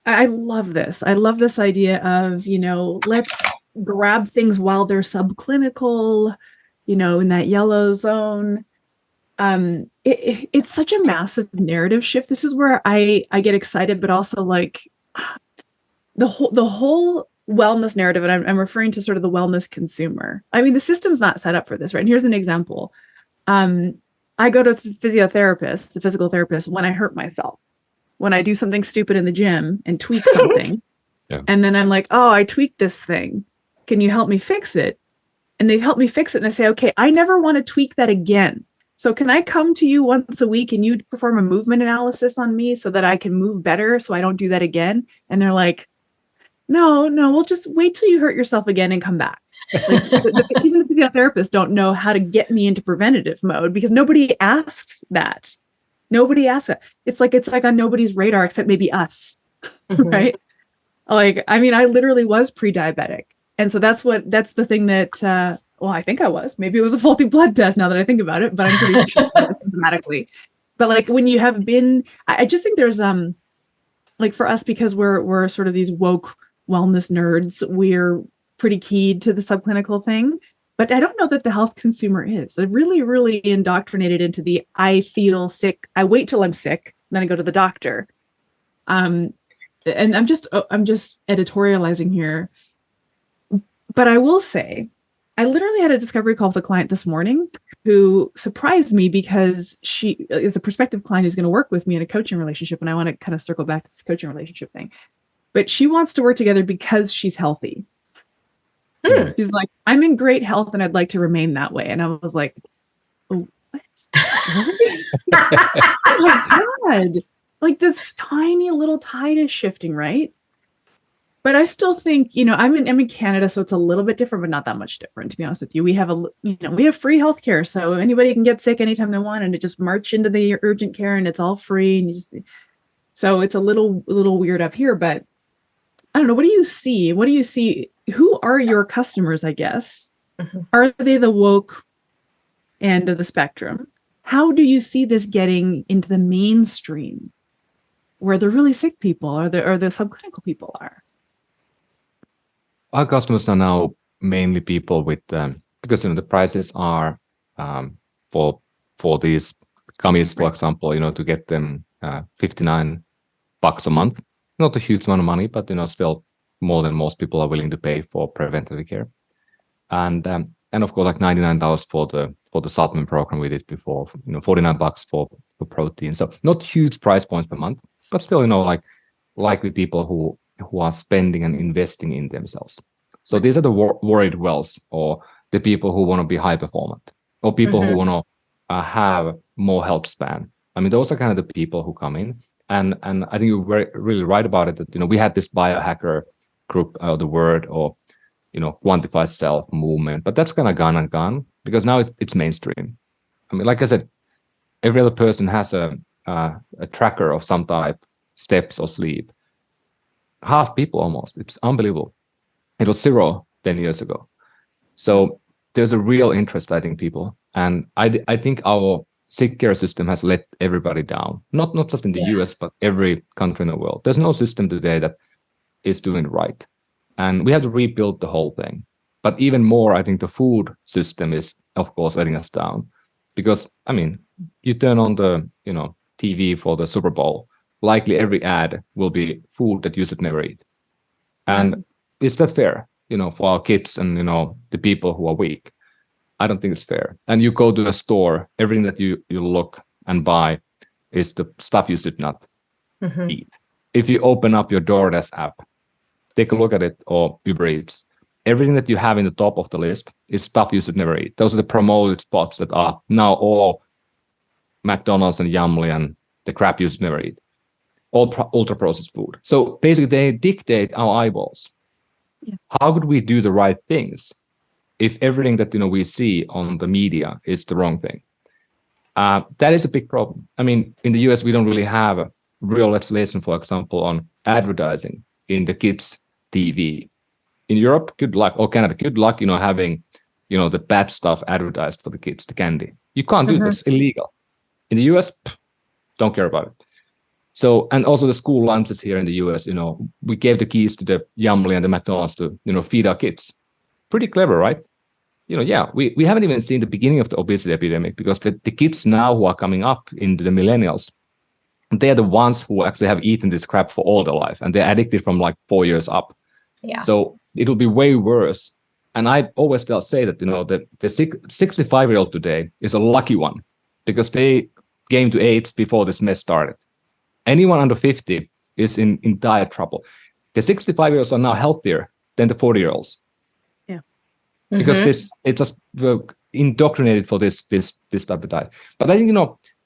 I love this. I love this idea of, let's grab things while they're subclinical, in that yellow zone. It's such a massive narrative shift. This is where I get excited, but also like the whole wellness narrative, and I'm referring to sort of the wellness consumer. I mean, the system's not set up for this, right? And here's an example. I go to the physiotherapist, the physical therapist, when I hurt myself, when I do something stupid in the gym and tweak something. Yeah. And then I'm like, oh, I tweaked this thing. Can you help me fix it? And they help me fix it. And I say, okay, I never want to tweak that again. So can I come to you once a week and you perform a movement analysis on me so that I can move better so I don't do that again? And they're like, no, we'll just wait till you hurt yourself again and come back. Like, even the physiotherapists don't know how to get me into preventative mode because nobody asks that. Nobody asks it. It's like on nobody's radar except maybe us, right? Like, I mean, I literally was pre-diabetic. And so that's the thing that, I think I was. Maybe it was a faulty blood test now that I think about it, but I'm pretty sure symptomatically. But like when you have been, I just think there's, like for us, because we're sort of these woke wellness nerds, we're pretty keyed to the subclinical thing. But I don't know that the health consumer is. They're really, really indoctrinated into the I feel sick. I wait till I'm sick, then I go to the doctor. And I'm just editorializing here. But I will say, I literally had a discovery call with a client this morning who surprised me because she is a prospective client who's going to work with me in a coaching relationship. And I want to kind of circle back to this coaching relationship thing. But she wants to work together because she's healthy. She's like, I'm in great health and I'd like to remain that way. And I was like, oh, what? Oh my God. Like this tiny little tide is shifting, right? But I still think, I'm in Canada, so it's a little bit different, but not that much different, to be honest with you. We have we have free healthcare, so anybody can get sick anytime they want, and to just march into the urgent care, and it's all free. And so it's a little weird up here, but I don't know. What do you see? Who are your customers? I guess are they the woke end of the spectrum? How do you see this getting into the mainstream, where the really sick people or the subclinical people are? Our customers are now mainly people with because the prices are for these gummies, for example, to get them $59 a month. Not a huge amount of money, but still more than most people are willing to pay for preventive care. And of course, like $99 for the supplement program we did before. $49 for protein. So not huge price points per month, but still likely people who are spending and investing in themselves. So these are the worried wells, or the people who want to be high performant, or people who want to have more health span. I mean, those are kind of the people who come in. And I think you're really right about it, that we had this biohacker group, the word, or quantify self movement, but that's kind of gone because now it's mainstream. I mean, like I said, every other person has a tracker of some type, steps or sleep. Half people almost. It's unbelievable. It was 0 10 years ago. So there's a real interest, I think, people. And I think our sick care system has let everybody down. Not just in the US, but every country in the world. There's no system today that is doing it right. And we have to rebuild the whole thing. But even more, I think the food system is, of course, letting us down. Because, I mean, you turn on the TV for the Super Bowl, likely every ad will be food that you should never eat. And is that fair, for our kids and, the people who are weak? I don't think it's fair. And you go to a store, everything that you look and buy is the stuff you should not eat. If you open up your DoorDash app, take a look at it, or Uber Eats, everything that you have in the top of the list is stuff you should never eat. Those are the promoted spots that are now all McDonald's and Yummy and the crap you should never eat. All ultra-processed food. So basically, they dictate our eyeballs. Yeah. How could we do the right things if everything that we see on the media is the wrong thing? That is a big problem. I mean, in the US, we don't really have a real legislation, for example, on advertising in the kids' TV. In Europe, good luck, or Canada, good luck, having, the bad stuff advertised for the kids, the candy. You can't do this. It's illegal. In the US, don't care about it. So, and also the school lunches here in the US, we gave the keys to the Yumly and the McDonald's to, feed our kids. Pretty clever, right? We haven't even seen the beginning of the obesity epidemic, because the kids now who are coming up into the millennials, they're the ones who actually have eaten this crap for all their life, and they're addicted from like 4 years up. Yeah. So it'll be way worse. And I always say that, the 65-year-old today is a lucky one, because they came to AIDS before this mess started. Anyone under 50 is in dire trouble. The 65-year-olds are now healthier than the 40-year-olds. Yeah. Because it's just indoctrinated for this type of diet. But I think,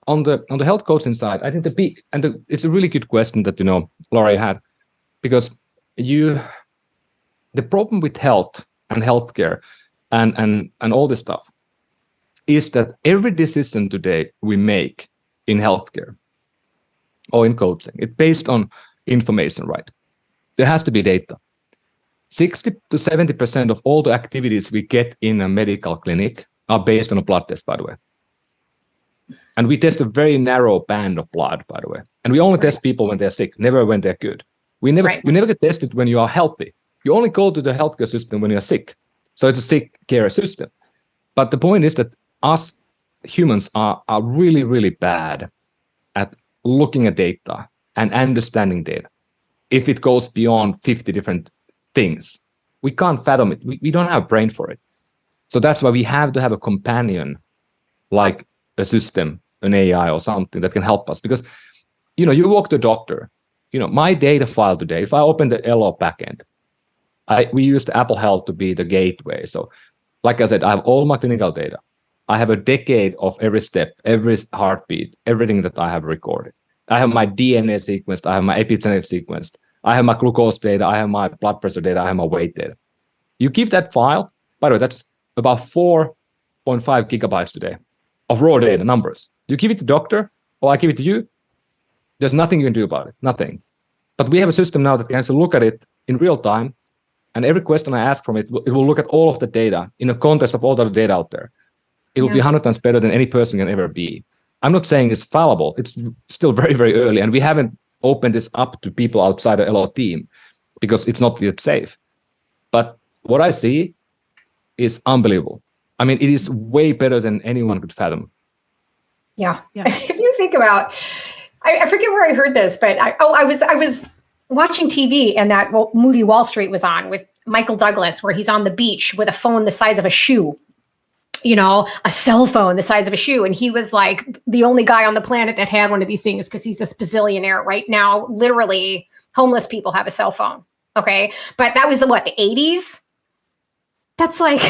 on the health coaching side, I think it's a really good question that, Laurie had, because the problem with health and healthcare and all this stuff is that every decision today we make in healthcare or in coaching, it's based on information, right? There has to be data. 60 to 70% of all the activities we get in a medical clinic are based on a blood test, by the way. And we test a very narrow band of blood, by the way. And we only test people when they're sick, never when they're good. We never get tested when you are healthy. You only go to the healthcare system when you're sick. So it's a sick care system. But the point is that us humans are really, really bad at looking at data and understanding data. If it goes beyond 50 different things, we can't fathom it. We don't have a brain for it. So that's why we have to have a companion, like a system, an AI or something that can help us. Because, you walk to a doctor, my data file today, if I open the Elo backend, we use the Apple Health to be the gateway. So like I said, I have all my clinical data. I have a decade of every step, every heartbeat, everything that I have recorded. I have my DNA sequenced. I have my epigenetic sequenced. I have my glucose data. I have my blood pressure data. I have my weight data. You keep that file. By the way, that's about 4.5 gigabytes today of raw data numbers. You give it to the doctor, or I give it to you. There's nothing you can do about it. Nothing. But we have a system now that can actually look at it in real time. And every question I ask from it, it will look at all of the data in the context of all the data out there. It will be 100 times better than any person can ever be. I'm not saying it's fallible. It's still very, very early. And we haven't opened this up to people outside the Elo team because it's not yet safe. But what I see is unbelievable. I mean, it is way better than anyone could fathom. Yeah. If you think about, I forget where I heard this, but I was watching TV, and that movie Wall Street was on with Michael Douglas, where he's on the beach with a phone the size of a shoe, a cell phone the size of a shoe. And he was like the only guy on the planet that had one of these things, because he's a bazillionaire right now. Literally, homeless people have a cell phone. Okay. But that was the 80s. That's like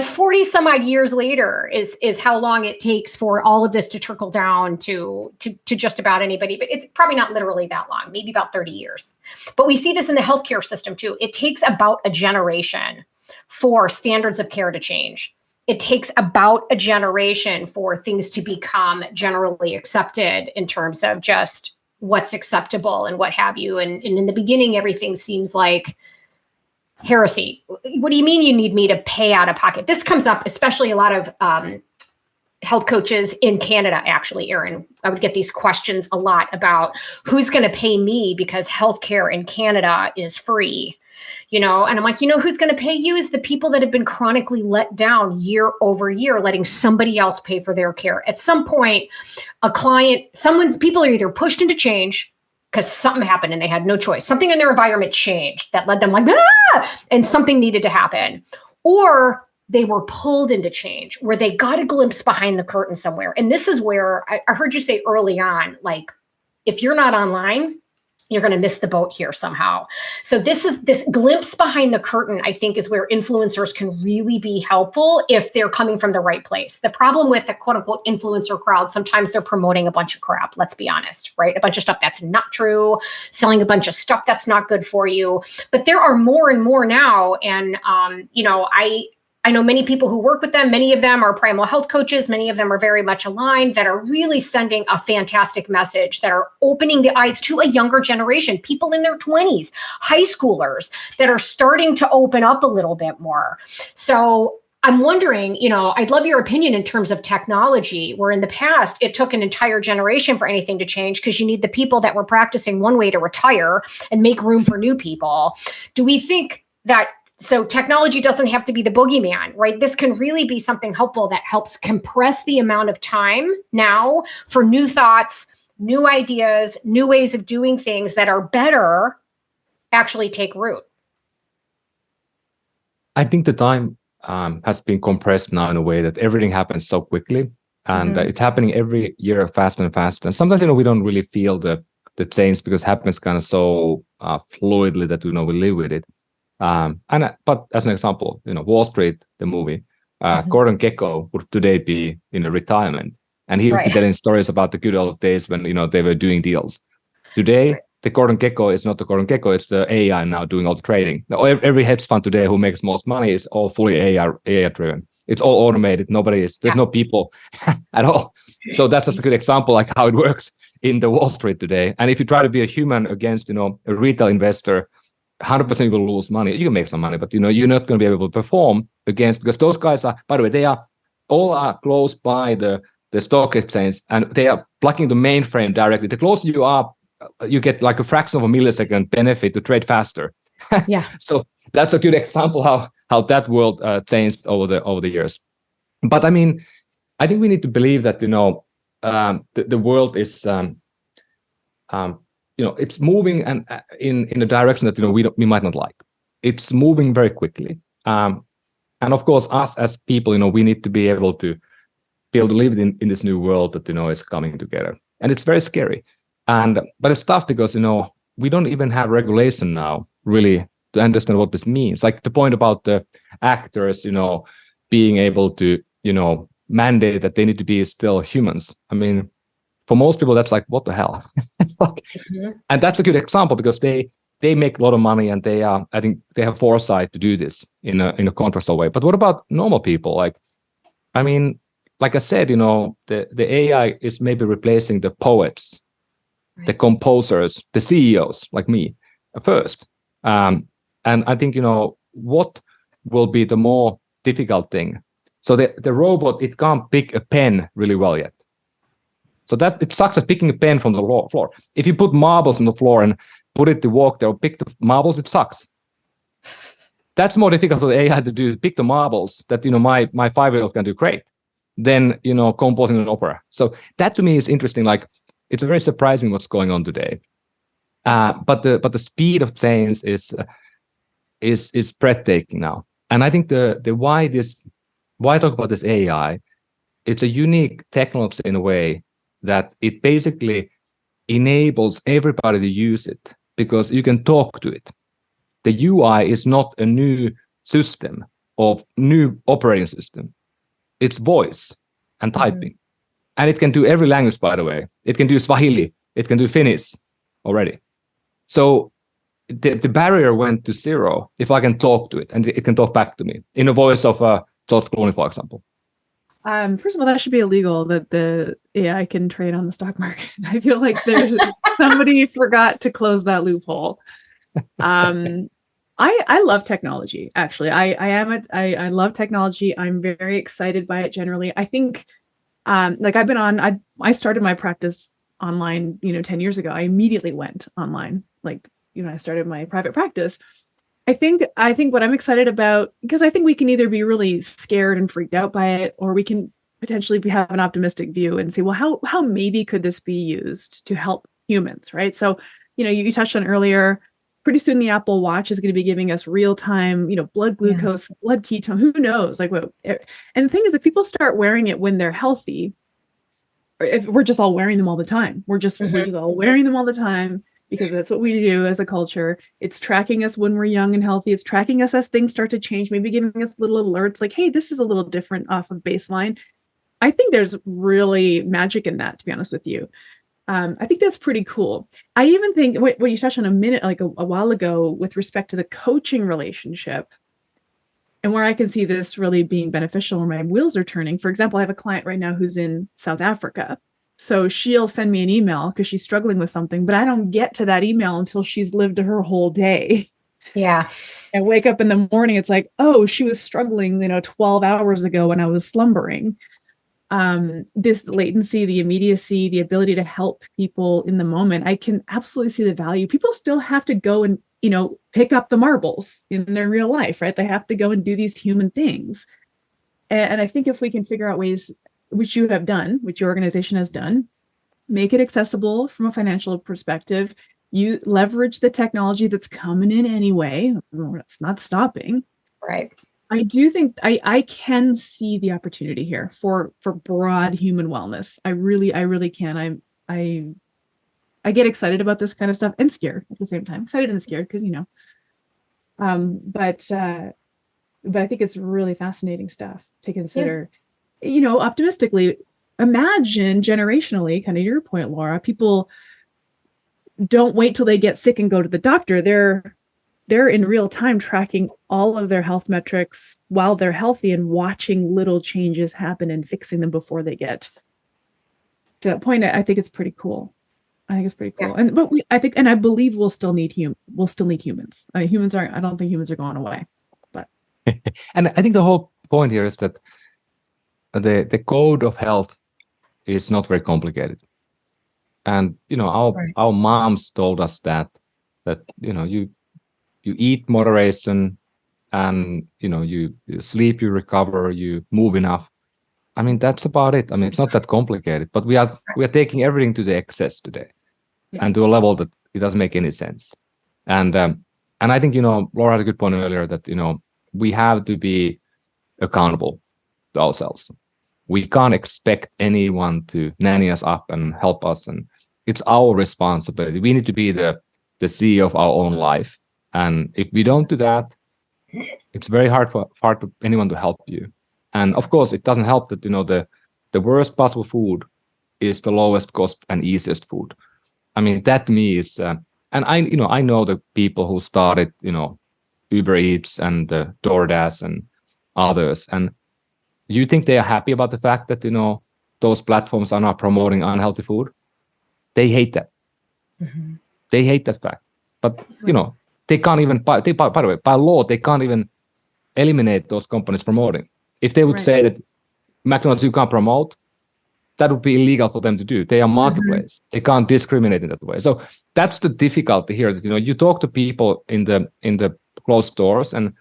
40 some odd years later is how long it takes for all of this to trickle down to just about anybody. But it's probably not literally that long, maybe about 30 years. But we see this in the healthcare system too. It takes about a generation for standards of care to change. It takes about a generation for things to become generally accepted in terms of just what's acceptable and what have you. And in the beginning, everything seems like heresy. What do you mean you need me to pay out of pocket? This comes up, especially a lot of health coaches in Canada, actually, Erin. I would get these questions a lot about who's going to pay me because healthcare in Canada is free. And I'm like, who's going to pay you is the people that have been chronically let down year over year, letting somebody else pay for their care. At some point, people are either pushed into change because something happened and they had no choice. Something in their environment changed that led them and something needed to happen. Or they were pulled into change where they got a glimpse behind the curtain somewhere. And this is where I heard you say early on, if you're not online, you're going to miss the boat here somehow. So this glimpse behind the curtain, I think, is where influencers can really be helpful if they're coming from the right place. The problem with the quote unquote influencer crowd, sometimes they're promoting a bunch of crap. Let's be honest, right? A bunch of stuff that's not true, selling a bunch of stuff that's not good for you. But there are more and more now. And, I know many people who work with them. Many of them are primal health coaches. Many of them are very much aligned, that are really sending a fantastic message, that are opening the eyes to a younger generation, people in their 20s, high schoolers that are starting to open up a little bit more. So I'm wondering, I'd love your opinion in terms of technology, where in the past it took an entire generation for anything to change because you need the people that were practicing one way to retire and make room for new people. Do we think that, so technology doesn't have to be the boogeyman, right? This can really be something helpful that helps compress the amount of time now for new thoughts, new ideas, new ways of doing things that are better actually take root. I think the time has been compressed now in a way that everything happens so quickly, and it's happening every year faster and faster. And sometimes we don't really feel the change because it happens kind of so fluidly that we live with it. But as an example, Wall Street, the movie, Gordon Gekko would today be in a retirement, and he would be telling stories about the good old days when they were doing deals. Today, the Gordon Gekko is not the Gordon Gekko; it's the AI now doing all the trading. Now, every hedge fund today who makes most money is all fully AI driven. It's all automated. There's no people at all. So that's just a good example, like how it works in the Wall Street today. And if you try to be a human against, a retail investor, 100% you will lose money. You can make some money, but you're not going to be able to perform against, because those guys are, by the way, they are all close by the stock exchange, and they are plugging the mainframe directly. The closer you are, you get like a fraction of a millisecond benefit to trade faster. Yeah. So that's a good example how that world changed over the years. But I mean, I think we need to believe that the world is it's moving and in a direction that we might not like. It's moving very quickly, and of course, us as people, we need to be able to live in this new world that is coming together, and it's very scary. But it's tough because we don't even have regulation now really to understand what this means. Like the point about the actors, being able to mandate that they need to be still humans. I mean, for most people, that's like, what the hell? And that's a good example because they make a lot of money, and I think they have foresight to do this in a controversial way. But what about normal people? Like I said, the AI is maybe replacing the poets, the composers, the CEOs like me first. And I think, what will be the more difficult thing? So the robot, it can't pick a pen really well yet. So that it sucks at picking a pen from the floor. If you put marbles on the floor and put it to walk there or pick the marbles, it sucks. That's more difficult for the AI to do, pick the marbles that, my 5-year-old can do great than, composing an opera. So that to me is interesting. Like, it's very surprising what's going on today. But the speed of change is breathtaking now. And I think the why I talk about this AI, it's a unique technology in a way that it basically enables everybody to use it because you can talk to it. The UI is not a new system of new operating system. It's voice and typing. And it can do every language, by the way. It can do Swahili. It can do Finnish already. So the barrier went to zero if I can talk to it, and it can talk back to me in the voice of George Clooney, for example. First of all, that should be illegal that the AI can trade on the stock market. I feel like somebody forgot to close that loophole. I love technology. Actually, I love technology. I'm very excited by it generally. I think, I started my practice online, 10 years ago. I immediately went online. I started my private practice. I think what I'm excited about, because I think we can either be really scared and freaked out by it, or we can potentially have an optimistic view and say, well, how maybe could this be used to help humans, right? So, you touched on earlier, pretty soon the Apple Watch is going to be giving us real time, blood glucose, blood ketone, who knows? And the thing is, if people start wearing it when they're healthy, or if we're just all wearing them all the time, we're just all wearing them all the time, because that's what we do as a culture. It's tracking us when we're young and healthy. It's tracking us as things start to change, maybe giving us little alerts like, hey, this is a little different off of baseline. I think there's really magic in that, to be honest with you. I think that's pretty cool. I even think what you touched on a while ago with respect to the coaching relationship, and where I can see this really being beneficial where my wheels are turning. For example, I have a client right now who's in South Africa. So she'll send me an email because she's struggling with something, but I don't get to that email until she's lived her whole day. Yeah. And wake up in the morning, it's like, oh, she was struggling, 12 hours ago when I was slumbering. This latency, the immediacy, the ability to help people in the moment, I can absolutely see the value. People still have to go and, pick up the marbles in their real life, right? They have to go and do these human things. And I think if we can figure out ways, which you have done, which your organization has done, make it accessible from a financial perspective, you leverage the technology that's coming in anyway, it's not stopping. Right. I do think I can see the opportunity here for broad human wellness. I really can. I get excited about this kind of stuff and scared at the same time. Excited and scared because but I think it's really fascinating stuff to consider. Optimistically, imagine generationally, kind of your point, Laura, people don't wait till they get sick and go to the doctor. They're in real time tracking all of their health metrics while they're healthy and watching little changes happen and fixing them before they get to that point. I think it's pretty cool. Yeah. And I believe we'll still need humans. I don't think humans are going away. But And I think the whole point here is that the code of health is not very complicated. And our moms told us that you eat moderation, and you sleep, you recover, you move enough. I mean, that's about it. I mean, it's not that complicated, but we are taking everything to the excess today, and to a level that it doesn't make any sense. And I think Laura had a good point earlier that we have to be accountable to ourselves. We can't expect anyone to nanny us up and help us, and it's our responsibility. We need to be the CEO of our own life, and if we don't do that, it's very hard for anyone to help you. And of course, it doesn't help that the worst possible food is the lowest cost and easiest food. I mean, that to me is, and I know the people who started Uber Eats and DoorDash and others, and you think they are happy about the fact that those platforms are not promoting unhealthy food? They hate that. Mm-hmm. They hate that fact. But they can't even by the way, by law, they can't even eliminate those companies promoting. If they would say that McDonald's you can't promote, that would be illegal for them to do. They are marketplace. They can't discriminate in that way. So that's the difficulty here. That you talk to people in the closed stores, and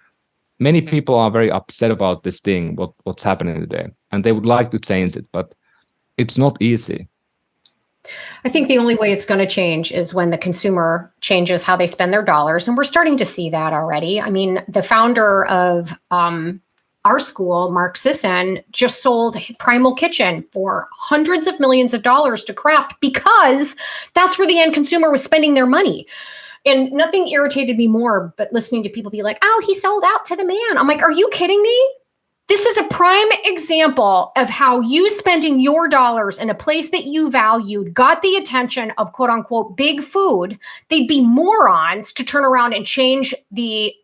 many people are very upset about this thing, what's happening today, and they would like to change it, but it's not easy. I think the only way it's going to change is when the consumer changes how they spend their dollars. And we're starting to see that already. I mean, the founder of our school, Mark Sisson, just sold Primal Kitchen for hundreds of millions of dollars to Kraft because that's where the end consumer was spending their money. And nothing irritated me more but listening to people be like, oh, he sold out to the man. I'm like, are you kidding me? This is a prime example of how you spending your dollars in a place that you valued got the attention of quote unquote big food. They'd be morons to turn around and change the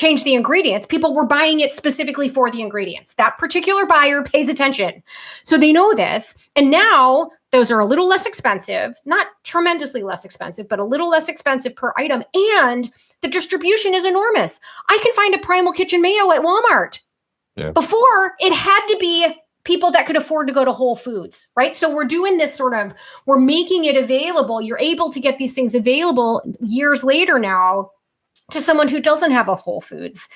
ingredients. People were buying it specifically for the ingredients. That particular buyer pays attention. So they know this. And now those are a little less expensive, not tremendously less expensive, but a little less expensive per item. And the distribution is enormous. I can find a Primal Kitchen mayo at Walmart. Yeah. Before, it had to be people that could afford to go to Whole Foods, right? So we're doing this we're making it available. You're able to get these things available years later now to someone who doesn't have a Whole Foods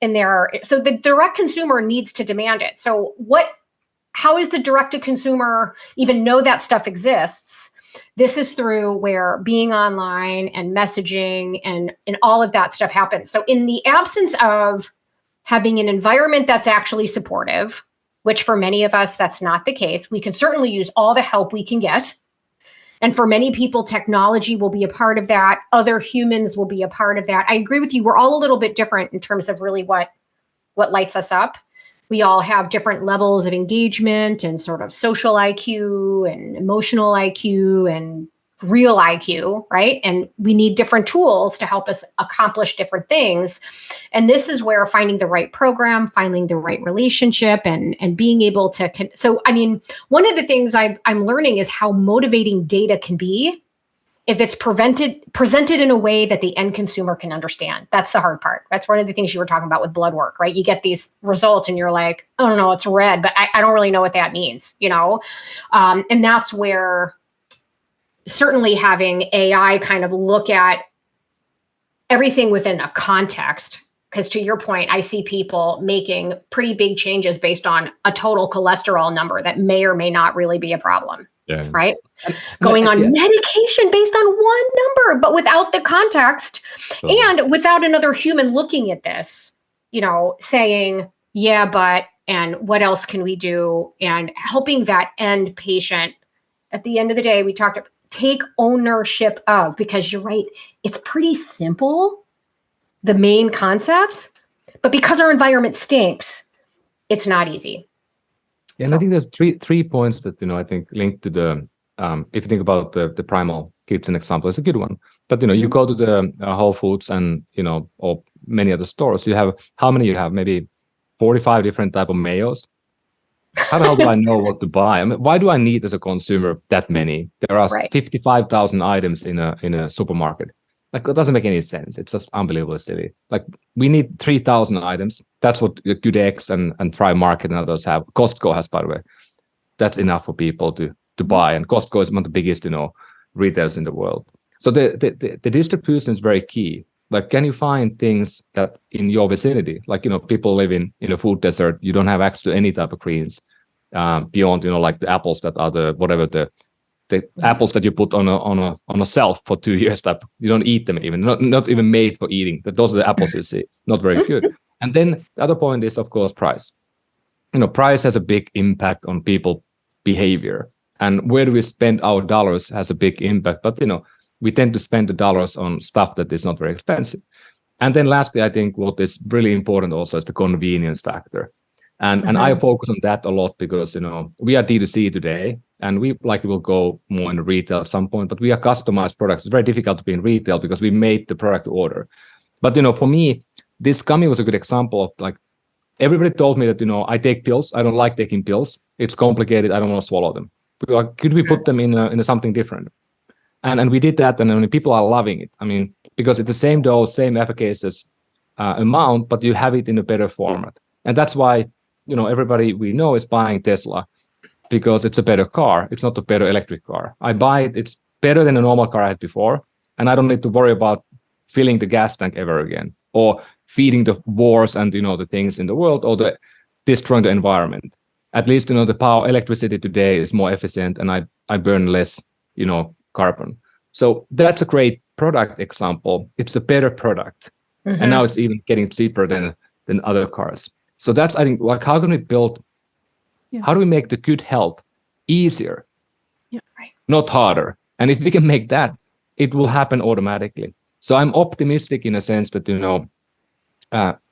in there. So the direct consumer needs to demand it. So how is the direct to consumer even know that stuff exists? This is through where being online and messaging and all of that stuff happens. So in the absence of having an environment that's actually supportive, which for many of us, that's not the case. We can certainly use all the help we can get. And for many people, technology will be a part of that. Other humans will be a part of that. I agree with you. We're all a little bit different in terms of really what lights us up. We all have different levels of engagement and sort of social IQ and emotional IQ and real IQ, right? And we need different tools to help us accomplish different things. And this is where finding the right program, finding the right relationship, and being able to. So, I mean, one of the things I'm learning is how motivating data can be if it's presented in a way that the end consumer can understand. That's the hard part. That's one of the things you were talking about with blood work, right? You get these results and you're like, oh no, it's red, but I don't really know what that means, and that's where certainly having AI kind of look at everything within a context. Because to your point, I see people making pretty big changes based on a total cholesterol number that may or may not really be a problem. Yeah. Right? Going on medication based on one number, but without the context and without another human looking at this, saying, yeah, but, and what else can we do? And helping that end patient. At the end of the day, we talked about take ownership of, because you're right, it's pretty simple, the main concepts, but because our environment stinks, it's not easy. Yeah, and I think there's three points that I think linked to the if you think about the Primal Kitchen example, it's a good one. But you go to the Whole Foods and or many other stores, you have how many you have? Maybe 45 different type of mayos. How the hell do I know what to buy? I mean, why do I need as a consumer that many? There are 55,000 items in a supermarket. Like, it doesn't make any sense. It's just unbelievably silly. Like, we need 3,000 items. That's what Good Eggs and Thrive Market and others have. Costco has, by the way. That's enough for people to buy. And Costco is one of the biggest, retailers in the world. So the distribution is very key. Like, can you find things that in your vicinity, like, people live in a food desert, you don't have access to any type of greens beyond, like the apples that are the apples that you put on a shelf for 2 years that you don't eat them even, not even made for eating. That those are the apples you see, not very good. And then the other point is, of course, price. Price has a big impact on people behavior, and where do we spend our dollars has a big impact. But we tend to spend the dollars on stuff that is not very expensive. And then lastly, I think what is really important also is the convenience factor. And I focus on that a lot because, we are D2C today, and we likely will go more in retail at some point, but we are customized products. It's very difficult to be in retail because we made the product to order. But, for me, this gummy was a good example of, like, everybody told me that, I take pills. I don't like taking pills. It's complicated. I don't want to swallow them. Could we put them in something different? And we did that, and people are loving it. I mean, because it's the same dose, same efficacious amount, but you have it in a better format. And that's why, everybody we know is buying Tesla because it's a better car. It's not a better electric car. I buy it. It's better than a normal car I had before. And I don't need to worry about filling the gas tank ever again, or feeding the wars and, the things in the world, or destroying the environment. At least, the power electricity today is more efficient, and I burn less, carbon. So that's a great product example. It's a better product. And now it's even getting cheaper than other cars. So that's, I think, like, how can we build, how do we make the good health easier? Yeah, right. Not harder. And if we can make that, it will happen automatically. So I'm optimistic in a sense that,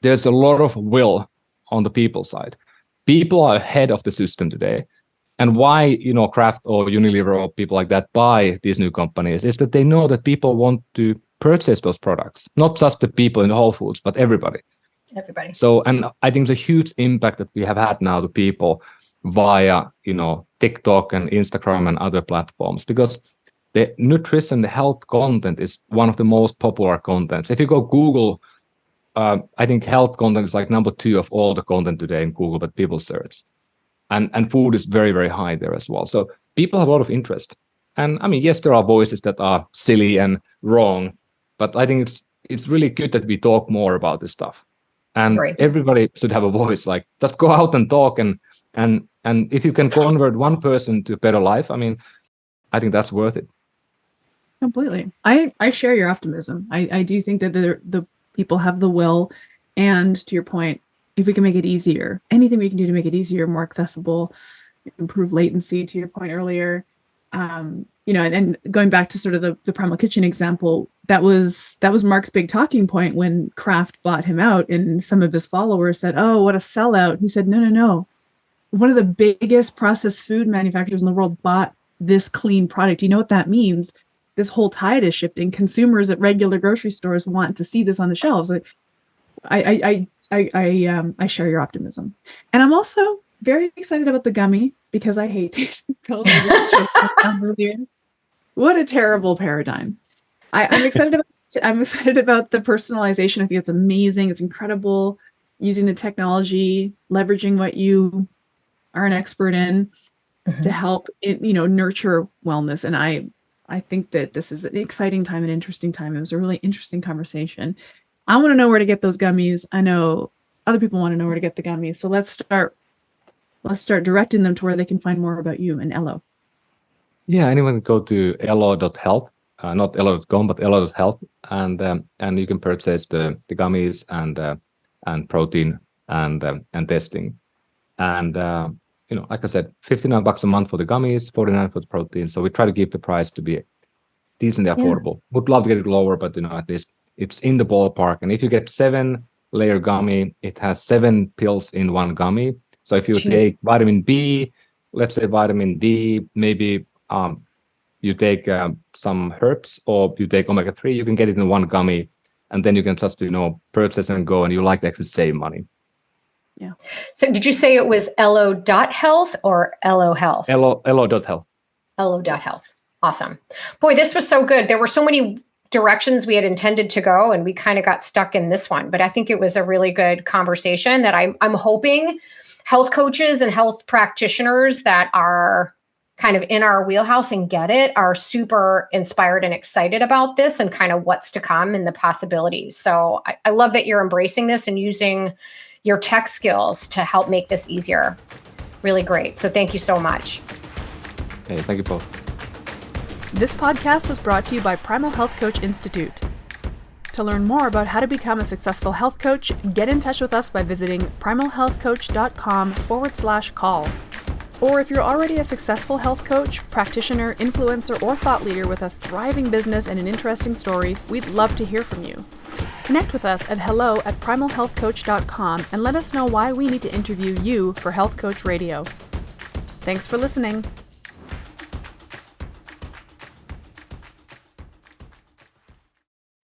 there's a lot of will on the people side. People are ahead of the system today. And why, Kraft or Unilever or people like that buy these new companies is that they know that people want to purchase those products, not just the people in the Whole Foods, but everybody. So, and I think the huge impact that we have had now to people via, TikTok and Instagram and other platforms, because the nutrition, the health content is one of the most popular contents. If you go Google, I think health content is like number 2 of all the content today in Google that people search. And food is very, very high there as well. So people have a lot of interest. And I mean, yes, there are voices that are silly and wrong, but I think it's really good that we talk more about this stuff. And everybody should have a voice. Like, just go out and talk, and if you can convert one person to a better life, I mean, I think that's worth it. Completely. I share your optimism. I do think that the people have the will, and to your point, if we can make it easier, anything we can do to make it easier, more accessible, improve latency, to your point earlier, and going back to sort of the Primal Kitchen example, that was Mark's big talking point when Kraft bought him out, and some of his followers said, "Oh, what a sellout." He said, No. One of the biggest processed food manufacturers in the world bought this clean product. You know what that means? This whole tide is shifting. Consumers at regular grocery stores want to see this on the shelves. Like, I share your optimism, and I'm also very excited about the gummy because I hate pills. What a terrible paradigm. I'm excited about I'm excited about the personalization. I think it's amazing. It's incredible using the technology, leveraging what you are an expert in to help it, nurture wellness. And I think that this is an exciting time, an interesting time. It was a really interesting conversation. I want to know where to get those gummies. I know other people want to know where to get the gummies. So let's start directing them to where they can find more about you and Elo. Yeah, anyone can go to elo.health, not elo.com, but elo.health, and you can purchase the gummies and protein and testing. And like I said, $59 a month for the gummies, $49 for the protein. So we try to keep the price to be decently affordable. Would love to get it lower, but at least it's in the ballpark. And if you get 7-layer gummy, it has 7 pills in one gummy. So if you take vitamin B, let's say vitamin D, maybe you take some herbs or you take omega-3, you can get it in one gummy, and then you can just purchase and go, and you like to actually save money. Yeah. So did you say it was elo.health or Elo Health? Elo.health. Elo.health. Awesome. Boy, this was so good. There were so many directions we had intended to go, and we kind of got stuck in this one. But I think it was a really good conversation that I'm hoping health coaches and health practitioners that are kind of in our wheelhouse and get it are super inspired and excited about this and kind of what's to come and the possibilities. So I love that you're embracing this and using your tech skills to help make this easier. Really great. So thank you so much. Hey, thank you both. This podcast was brought to you by Primal Health Coach Institute. To learn more about how to become a successful health coach, get in touch with us by visiting primalhealthcoach.com/call. Or if you're already a successful health coach, practitioner, influencer, or thought leader with a thriving business and an interesting story, we'd love to hear from you. Connect with us at hello@primalhealthcoach.com and let us know why we need to interview you for Health Coach Radio. Thanks for listening.